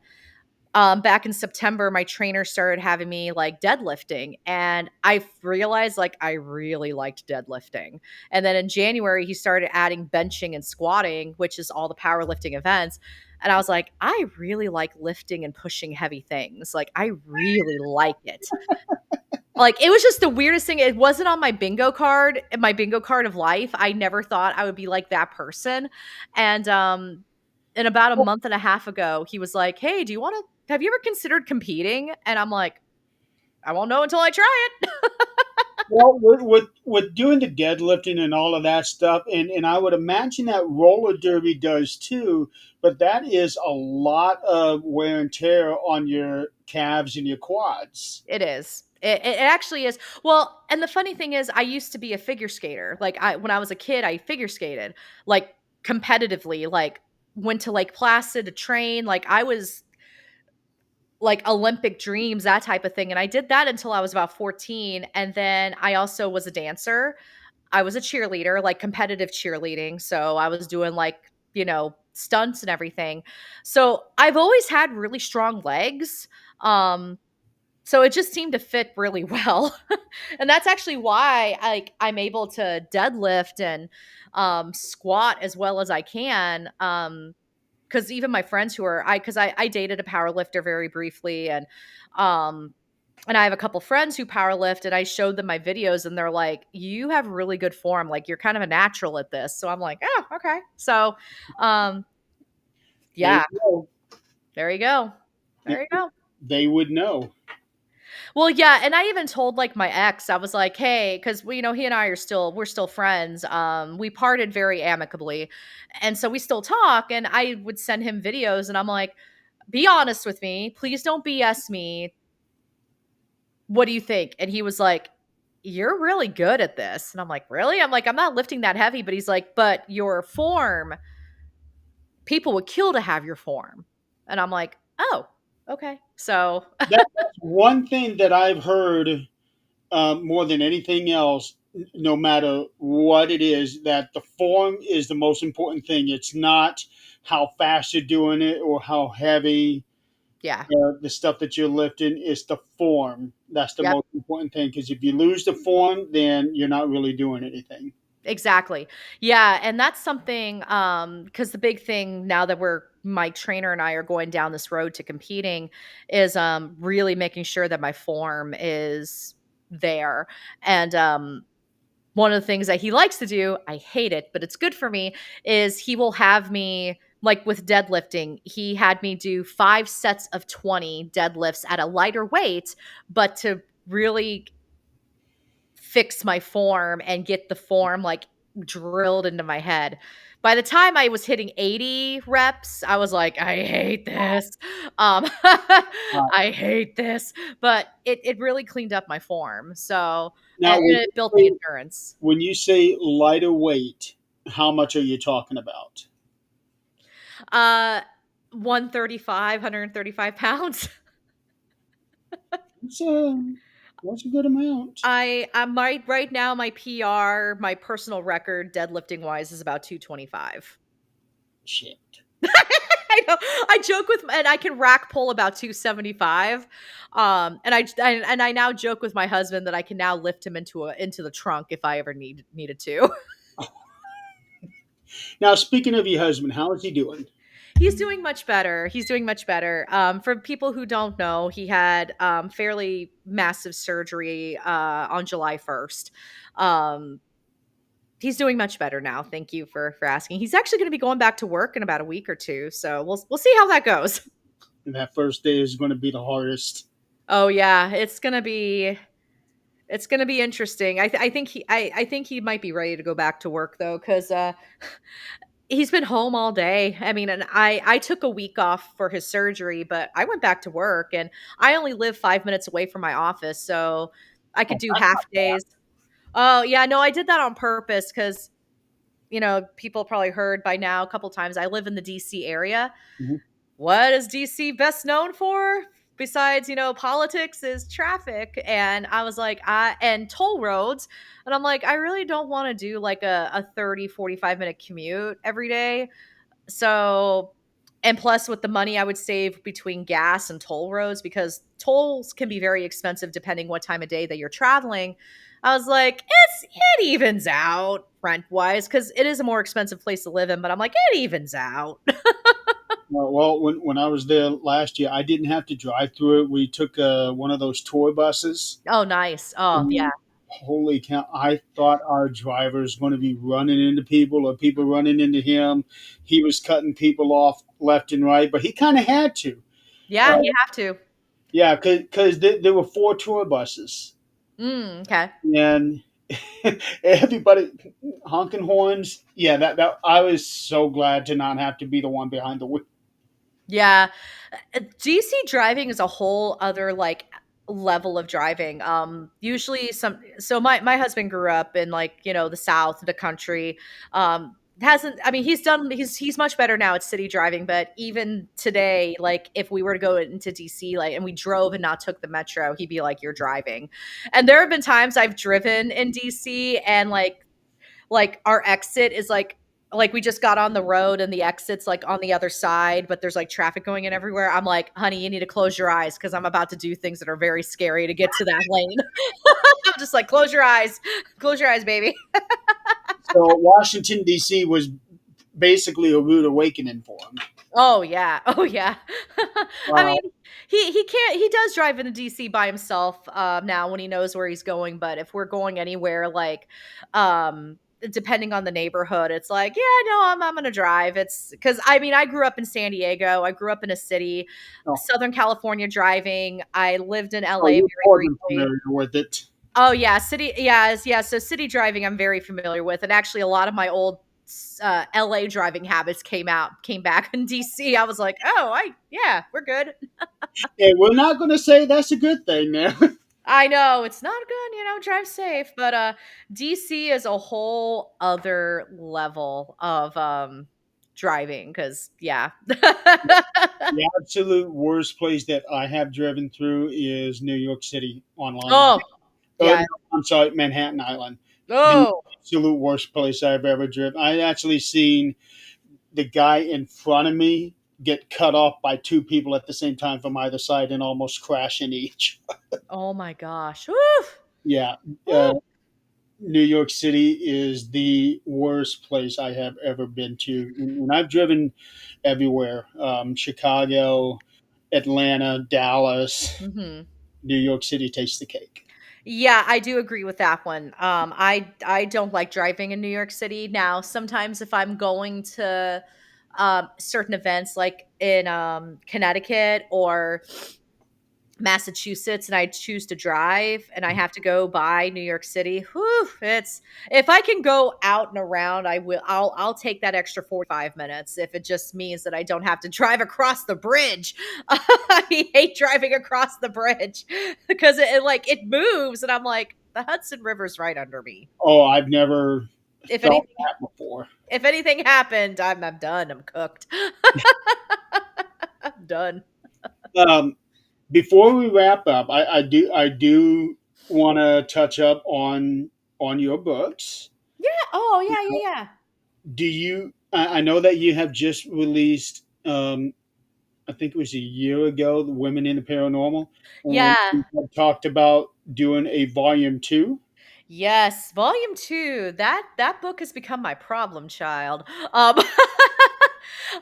back in September, my trainer started having me like deadlifting, and I realized like I really liked deadlifting. And then in January, he started adding benching and squatting, which is all the powerlifting events. And I was like, I really like lifting and pushing heavy things. Like, I really like it. Like, it was just the weirdest thing. It wasn't on my bingo card of life. I never thought I would be like that person. And and about a month and a half ago, he was like, "Hey, have you ever considered competing?" And I'm like, "I won't know until I try it." Well, with doing the deadlifting and all of that stuff, and I would imagine that roller derby does too, but that is a lot of wear and tear on your calves and your quads. It is. It actually is. Well, and the funny thing is, I used to be a figure skater. Like when I was a kid, I figure skated like competitively. Like went to Lake Placid to train. Like I was like Olympic dreams, that type of thing. And I did that until I was about 14. And then I also was a dancer. I was a cheerleader, like competitive cheerleading. So I was doing like, stunts and everything. So I've always had really strong legs. So it just seemed to fit really well. And that's actually why I'm able to deadlift and squat as well as I can. because even my friends who are because I dated a power lifter very briefly, um and I have a couple friends who power lift, and I showed them my videos, and they're like, "You have really good form. Like you're kind of a natural at this." So I'm like, "Oh, okay." So, um, There you yeah, go. there you go, there you go. They would know. Well, yeah, and I even told like my ex, I was like, "Hey," because he and I we're still friends. We parted very amicably, and so we still talk. And I would send him videos, and I'm like, "Be honest with me, please don't BS me. What do you think?" And he was like, "You're really good at this." And I'm like, "Really?" I'm like, "I'm not lifting that heavy," but he's like, "But your form, people would kill to have your form." And I'm like, "Oh, okay." So That's one thing that I've heard more than anything else. No matter what it is, that the form is the most important thing. It's not how fast you're doing it or how heavy yeah. the stuff that you're lifting. It's the form that's the Yep. most important thing. Because if you lose the form, then you're not really doing anything. Exactly. Yeah, and that's something because the big thing now that my trainer and I are going down this road to competing is really making sure that my form is there. And one of the things that he likes to do, I hate it, but it's good for me, is he will have me like with deadlifting, he had me do 5 sets of 20 deadlifts at a lighter weight, but to really fix my form and get the form like drilled into my head. By the time I was hitting 80 reps, I was like, I hate this. Uh, I hate this. But it really cleaned up my form. So now, and when it you built the say, endurance. when you say lighter weight, how much are you talking about? Uh 135, 135 pounds. It's a that's a good amount. I'm right now my PR, my personal record deadlifting wise is about 225. Shit. I know. I joke with and I can rack pull about 275. And I now joke with my husband that I can now lift him into the trunk if I ever needed to. Now, speaking of your husband, how is he doing? He's doing much better. He's doing much better. For people who don't know, he had fairly massive surgery on July 1st. Um, he's doing much better now. Thank you for asking. He's actually going to be going back to work in about a week or two, so we'll see how that goes. And that first day is going to be the hardest. Oh yeah, it's gonna be interesting. I think he might be ready to go back to work though, because he's been home all day. I mean, and I took a week off for his surgery, but I went back to work, and I only live 5 minutes away from my office, so I could Oh, do half days. Oh yeah, no, I did that on purpose because people probably heard by now a couple times. I live in the DC area. mhm. What is DC best known for? Besides, politics is traffic. And I was like, and toll roads. And I'm like, I really don't want to do like a 30, 45 minute commute every day. So, and plus with the money I would save between gas and toll roads, because tolls can be very expensive depending what time of day that you're traveling. I was like, it evens out rent wise because it is a more expensive place to live in, but I'm like, it evens out. Well, when I was there last year, I didn't have to drive through it. We took one of those tour buses. Oh, nice. Oh, yeah. And holy cow! I thought our driver was going to be running into people or people running into him. He was cutting people off left and right, but he kind of had to. Yeah, Uh, you have to. yeah, because there were four tour buses, Okay. and everybody honking horns. Yeah, that I was so glad to not have to be the one behind the wheel. Yeah. DC driving is a whole other like level of driving. Usually my husband grew up in like, the south of the country. Hasn't I mean he's much better now at city driving, but even today, like if we were to go into DC like and we drove and not took the metro, he'd be like, "You're driving." And there have been times I've driven in DC and like our exit is like we just got on the road and the exit's like on the other side, but there's like traffic going in everywhere. I'm like, honey, you need to close your eyes because I'm about to do things that are very scary to get to that lane. I'm just like, close your eyes, baby. So Washington D.C. was basically a rude awakening for him. Oh yeah. Oh yeah. I Wow. mean, he can't he does drive into DC by himself now when he knows where he's going, but if we're going anywhere like depending on the neighborhood, it's like, yeah, no, I'm going to drive. It's cuz I mean, I grew up in San Diego. I grew up in a city, Oh, Southern California driving. I lived in oh, LA you're very more than briefly. familiar with it. Oh yeah, city yeah, so city driving I'm very familiar with, and actually a lot of my old LA driving habits came back in DC. I was like, "Oh, I yeah, we're good." And we're not going to say that's a good thing now. I know it's not good, drive safe, but DC is a whole other level of driving cuz yeah. The absolute worst place that I have driven through is New York City on Long Island. Oh, No, yeah. I'm sorry, Manhattan Island. The Oh, absolute worst place I've ever driven. I actually seen the guy in front of me get cut off by two people at the same time from either side and almost crash in each. oh my gosh. Oof. Yeah, uh, Woo. New York City is the worst place I have ever been to, and I've driven everywhere: Chicago, Atlanta, Dallas. Mhm. New York City takes the cake. Yeah, I do agree with that one. I don't like driving in New York City. Now, sometimes if I'm going to certain events like in Connecticut or Massachusetts and I choose to drive and I have to go by New York City, whew, it's if I can go out and around, I'll take that extra 45 minutes if it just means that I don't have to drive across the bridge. I hate driving across the bridge because it moves and I'm like, the Hudson River's right under me. Oh, I've never If felt anything that before. if anything happened, I'm done. I'm cooked. I'm done. Um, Before we wrap up, I do want to touch up on your books. Yeah. Oh, yeah, yeah, yeah. Do you? I know that you have just released. I think it was a year ago, the Women in the Paranormal, and Yeah. you had talked about doing a volume two. Yes, volume 2. That book has become my problem child.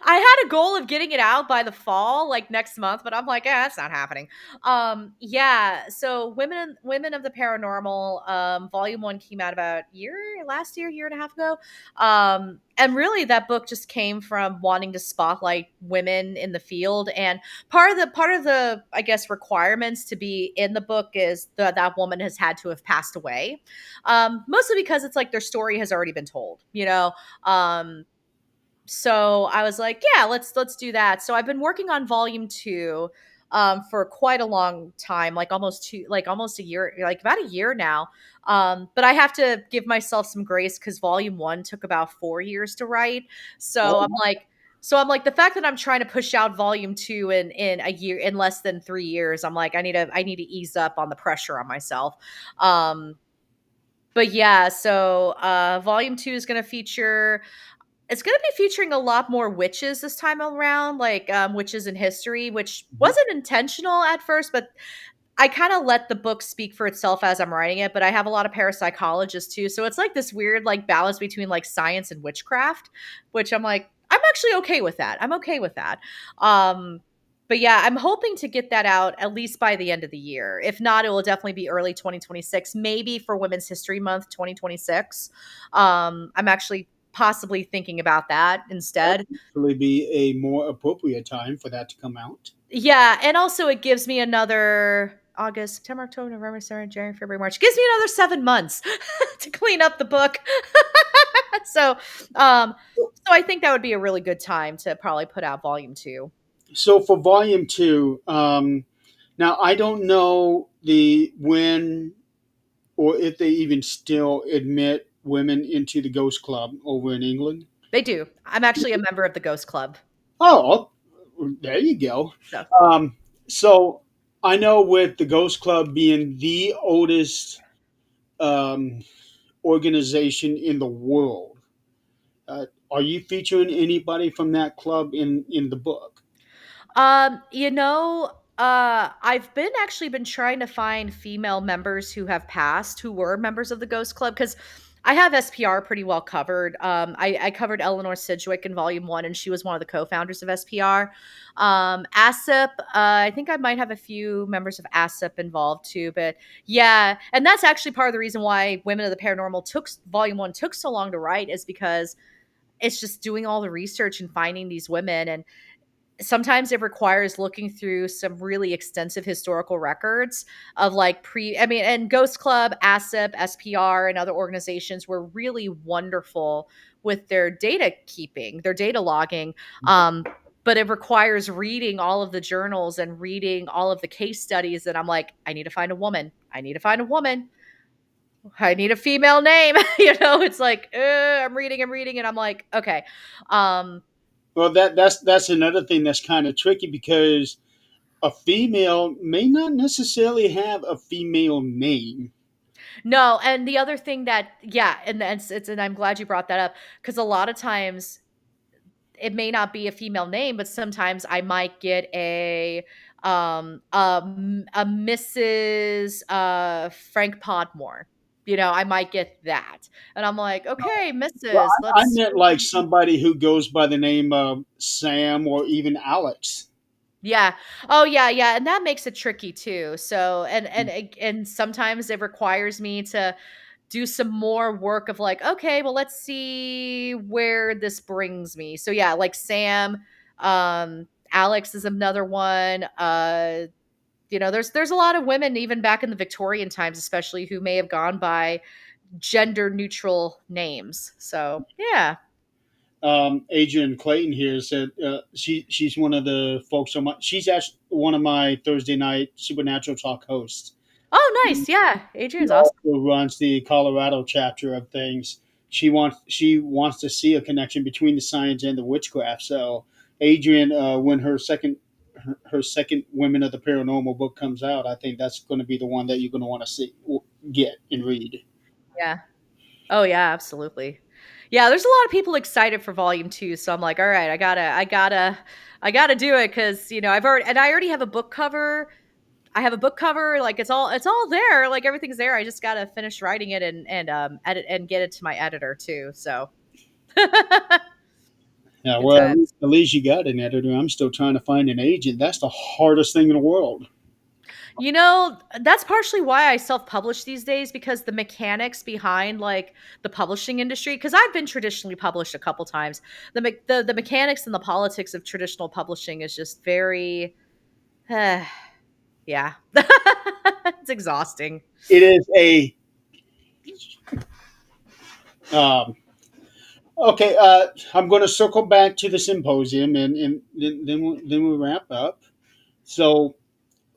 I had a goal of getting it out by the fall, like next month, but I'm like, that's not happening. Yeah, so Women of the Paranormal, volume 1 came out about last year, year and a half ago. And really that book just came from wanting to spotlight women in the field and part of the I guess requirements to be in the book is that woman has had to have passed away, mostly because it's like their story has already been told, um so I was like, yeah, let's do that. So I've been working on volume 2 for quite a long time, like almost a year, like about a year now. But I have to give myself some grace cuz volume 1 took about 4 years to write. So I'm Oh, like the fact that I'm trying to push out volume 2 in a year in less than 3 years, I'm like I need to ease up on the pressure on myself. Um but yeah, so volume 2 is going to feature it's gonna be featuring a lot more witches this time around, like, witches in history, which mhm. wasn't intentional at first, but I kinda let the book speak for itself as I'm writing it, but I have a lot of parapsychologists too, so it's like this weird, like, balance between, like, science and witchcraft, which I'm like, I'm actually okay with that. I'm okay with that. Um, but yeah, I'm hoping to get that out at least by the end of the year. If not, it will definitely be early 2026, maybe for Women's History Month 2026. I'm actually possibly thinking about that That instead. would actually be a more appropriate time for that to come out. Yeah, and also it gives me another August, September, October, November, December, January, February, March. Gives me another 7 months to clean up the book. so, um, so I think that would be a really good time to probably put out volume 2. So for volume two, now I don't know the when or if they even still admit women into the Ghost Club over in England. They do. I'm actually a member of the Ghost Club. Oh, there you go. So, So I know with the Ghost Club being the oldest um, organization in the world, are you featuring anybody from that club in the book? I've been actually been trying to find female members who have passed who were members of the Ghost Club because I have SPR pretty well covered. I covered Eleanor Sidgwick in Volume One, and she was one of the co-founders of SPR. ASIP, I think I might have a few members of ASIP involved too, but yeah, and that's actually part of the reason why Women of the Paranormal took Volume One took so long to write, is because it's just doing all the research and finding these women. And sometimes it requires looking through some really extensive historical records of like and Ghost Club, ASIP, SPR, and other organizations were really wonderful with their data keeping, their data logging. But it requires reading all of the journals and reading all of the case studies. And I'm like, I need to find a woman. I need to find a woman. I need a female name. It's like, I'm reading, and I'm like, okay. Um, Well, that's another thing that's kind of tricky because a female may not necessarily have a female name. No, and the other thing that, yeah, and and I'm glad you brought that up, because a lot of times it may not be a female name, but sometimes I might get a Mrs. Frank Podmore. I might get that, and I'm like, okay, Well, Mrs. I Let's. meant like somebody who goes by the name of Sam or even Alex. Yeah. Oh, yeah, yeah, and that makes it tricky too. So, and sometimes it requires me to do some more work of like, okay, well, let's see where this brings me. So yeah, like Sam, Alex is another one. There's a lot of women even back in the Victorian times, especially, who may have gone by gender neutral names. So yeah. Adrian Clayton here said she's one of the folks on my. She's actually one of my Thursday night Supernatural Talk hosts. Oh, nice. Yeah, She Adrian's awesome. also runs the Colorado chapter of things. She wants to see a connection between the science and the witchcraft. So Adrian, when her second Women of the Paranormal book comes out, I think that's going to be the one that you're going to want to see, get, and read. Yeah. Oh yeah, absolutely. Yeah, there's a lot of people excited for volume two, so I'm like, all right, I gotta do it, because I already have a book cover. I have a book cover, like it's all there, like everything's there. I just gotta finish writing it and edit and get it to my editor too. So Yeah, good well, times. at least you got an editor. I'm still trying to find an agent. That's the hardest thing in the world. That's partially why I self-publish these days, because the mechanics behind like the publishing industry, because I've been traditionally published a couple times. The mechanics and the politics of traditional publishing is just very yeah. It's exhausting. It is a um, okay. I'm going to circle back to the symposium, and then we'll wrap up. So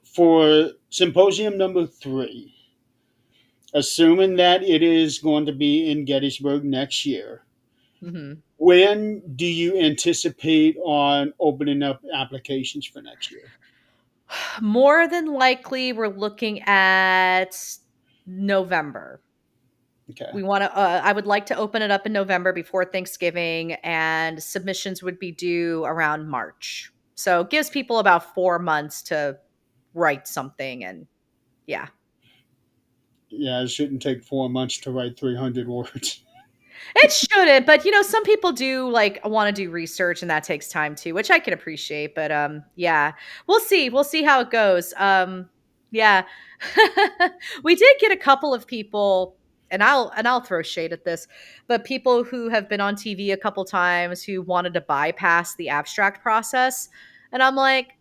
for symposium number 3, assuming that it is going to be in Gettysburg next year, Mhm. when do you anticipate on opening up applications for next year? More than likely, we're looking at November. Okay. We want to. I would like to open it up in November before Thanksgiving, and submissions would be due around March. So it gives people about 4 months to write something, and yeah. Yeah, it shouldn't take 4 months to write 300 words. It shouldn't, but some people do like want to do research, and that takes time too, which I can appreciate. But yeah, we'll see. We'll see how it goes. Yeah, we did get a couple of people, and I'll throw shade at this, but people who have been on TV a couple times who wanted to bypass the abstract process, and I'm like,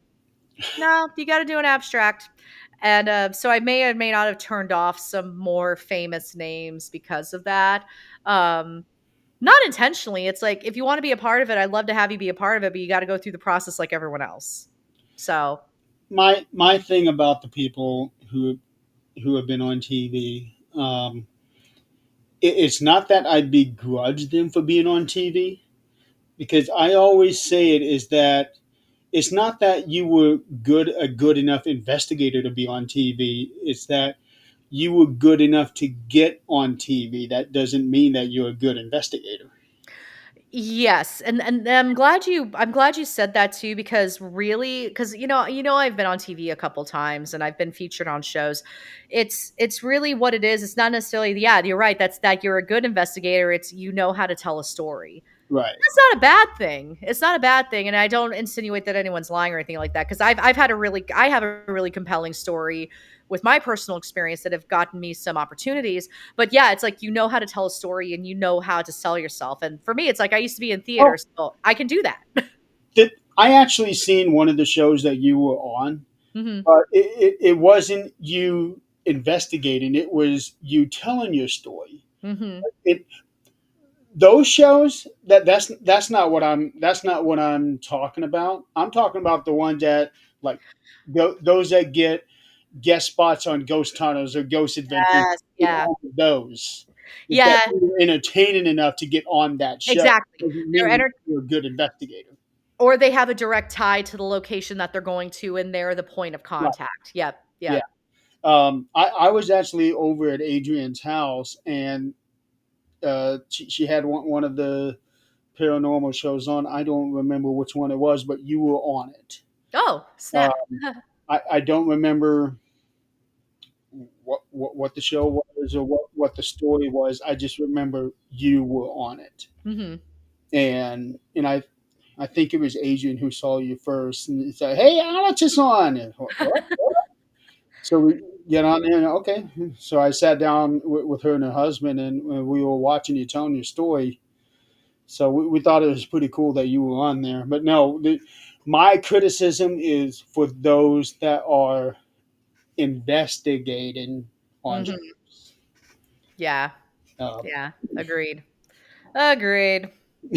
no, you got to do an abstract. And so I may or may not have turned off some more famous names because of that. Um, Not intentionally. It's like, if you want to be a part of it, I'd love to have you be a part of it, but you got to go through the process like everyone else. So, My thing about the people who have been on TV, it's not that I begrudge them for being on TV, because I always say it is that it's not that you were good enough investigator to be on TV. It's that you were good enough to get on TV. That doesn't mean that you're a good investigator. Yes, and I'm glad you said that too because really because I've been on TV a couple times and I've been featured on shows. It's really what it is. It's not necessarily yeah, you're right. That's that you're a good investigator. It's you know how to tell a story. Right. That's not a bad thing. It's not a bad thing, and I don't insinuate that anyone's lying or anything like that because I have a really compelling story with my personal experience that have gotten me some opportunities. But yeah, it's like you know how to tell a story and you know how to sell yourself. And for me, it's like I used to be in theater, Oh, so I can do that. did I actually seen one of the shows that you were on? Hmm. But it wasn't you investigating; it was you telling your story. Hmm. It those shows that's not what I'm talking about. I'm talking about the ones that like those that get guest spots on Ghost Tunnels or Ghost Adventures. Yes. Get Yeah. on those. If that Yeah. you're entertaining enough to get on that show, Exactly. doesn't They're mean enter- you're a good investigator. or they have a direct tie to the location that they're going to, and they're the point of Right. contact. Yep. Yeah. Yep. I was actually over at Adrian's house, and she had one of the paranormal shows on. I don't remember which one it was, but you were on it. Oh, Uh, snap. I don't remember what the show was or what the story was. I just remember you were on it, Hmm. and I think it was Adrian who saw you first and he said, "Hey, Alex is on." And, what? So we get on there, and okay. So I sat down with her and her husband, and we were watching you telling your story. So we thought it was pretty cool that you were on there. But no, my criticism is for those that are investigating on Hmm. Yeah. uh, Yeah. Agreed. Agreed.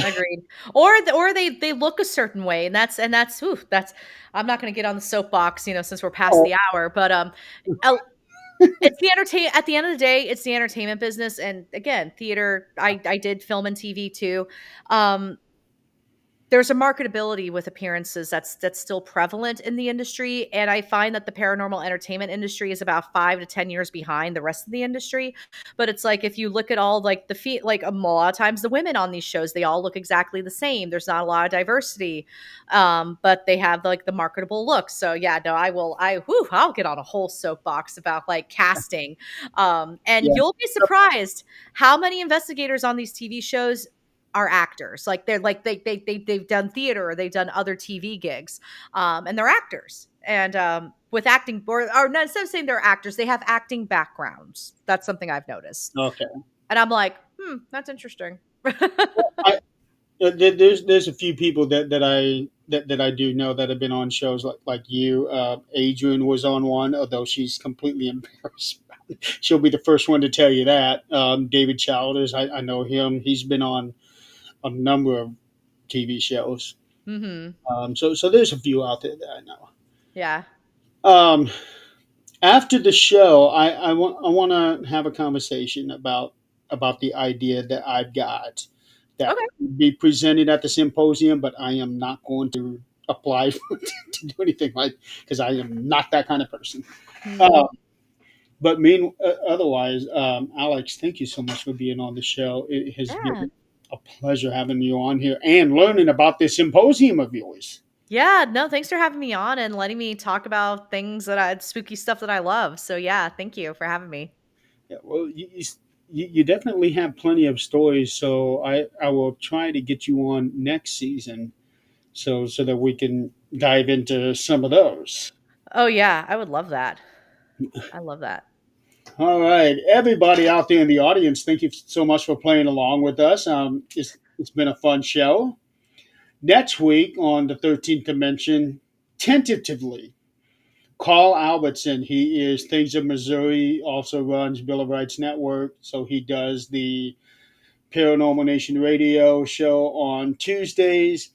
Agreed. Or they look a certain way, and that's ooh, that's I'm not going to get on the soapbox, since we're past oh the hour, but it's the entertain at the end of the day, it's the entertainment business, and again, theater. I did film and TV too. Um, there's a marketability with appearances that's still prevalent in the industry, and I find that the paranormal entertainment industry is about 5 to 10 years behind the rest of the industry. But it's like if you look at all like a lot of times the women on these shows, they all look exactly the same. There's not a lot of diversity, but they have like the marketable look. So yeah, no, I'll get on a whole soapbox about like casting, and yeah, you'll be surprised how many investigators on these TV shows are actors. Like they're like they've done theater or they've done other TV gigs, and they're actors. And with acting, or not, instead of saying they're actors, they have acting backgrounds. That's something I've noticed, okay. and I'm like, that's interesting. I, there's a few people that I do know that have been on shows like you. Adrian was on one, although she's completely embarrassed. She'll be the first one to tell you that. David Childers, I know him. He's been on a number of TV shows. Hmm. So there's a few out there that I know. Yeah. Um, After the show, I want to have a conversation about the idea that I've got that Okay. will be presented at the symposium, but I am not going to apply to do anything like because I am not that kind of person. Hmm. Uh, otherwise, Alex, thank you so much for being on the show. It has Yeah. been a pleasure having you on here and learning about this symposium of yours. Yeah. No, thanks for having me on and letting me talk about things spooky stuff that I love. So yeah, thank you for having me. Yeah, well, you definitely have plenty of stories, so I will try to get you on next season, so that we can dive into some of those. Oh yeah, I would love that. I love that. All right, everybody out there in the audience, thank you so much for playing along with us. It's been a fun show. Next week on the 13th Dimension, tentatively, Carl Albertson. He is Things of Missouri, also runs Bill of Rights Network, so he does the Paranormal Nation radio show on Tuesdays.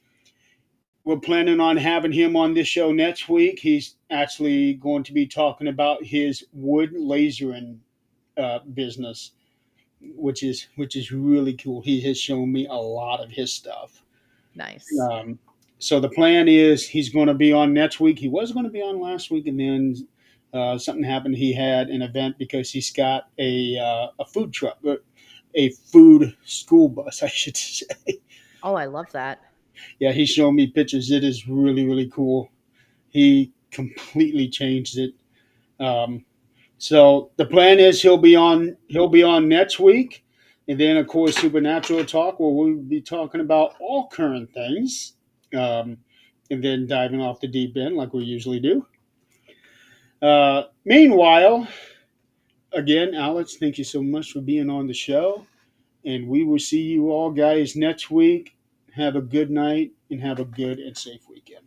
We're planning on having him on this show next week. He's actually going to be talking about his wood lasering business, which is really cool. He has shown me a lot of his stuff. Nice. Um, so the plan is he's going to be on next week. He was going to be on last week, and then something happened. He had an event because he's got a food truck, a food school bus, I should say. Oh, I love that. Yeah, he's showing me pictures. It is really, really cool. He completely changed it. Um, so the plan is he'll be on next week, and then of course Supernatural Talk, where we'll be talking about all current things, um, and then diving off the deep end like we usually do. Meanwhile, again, Alex, thank you so much for being on the show, and we will see you all guys next week. Have a good night and have a good and safe weekend.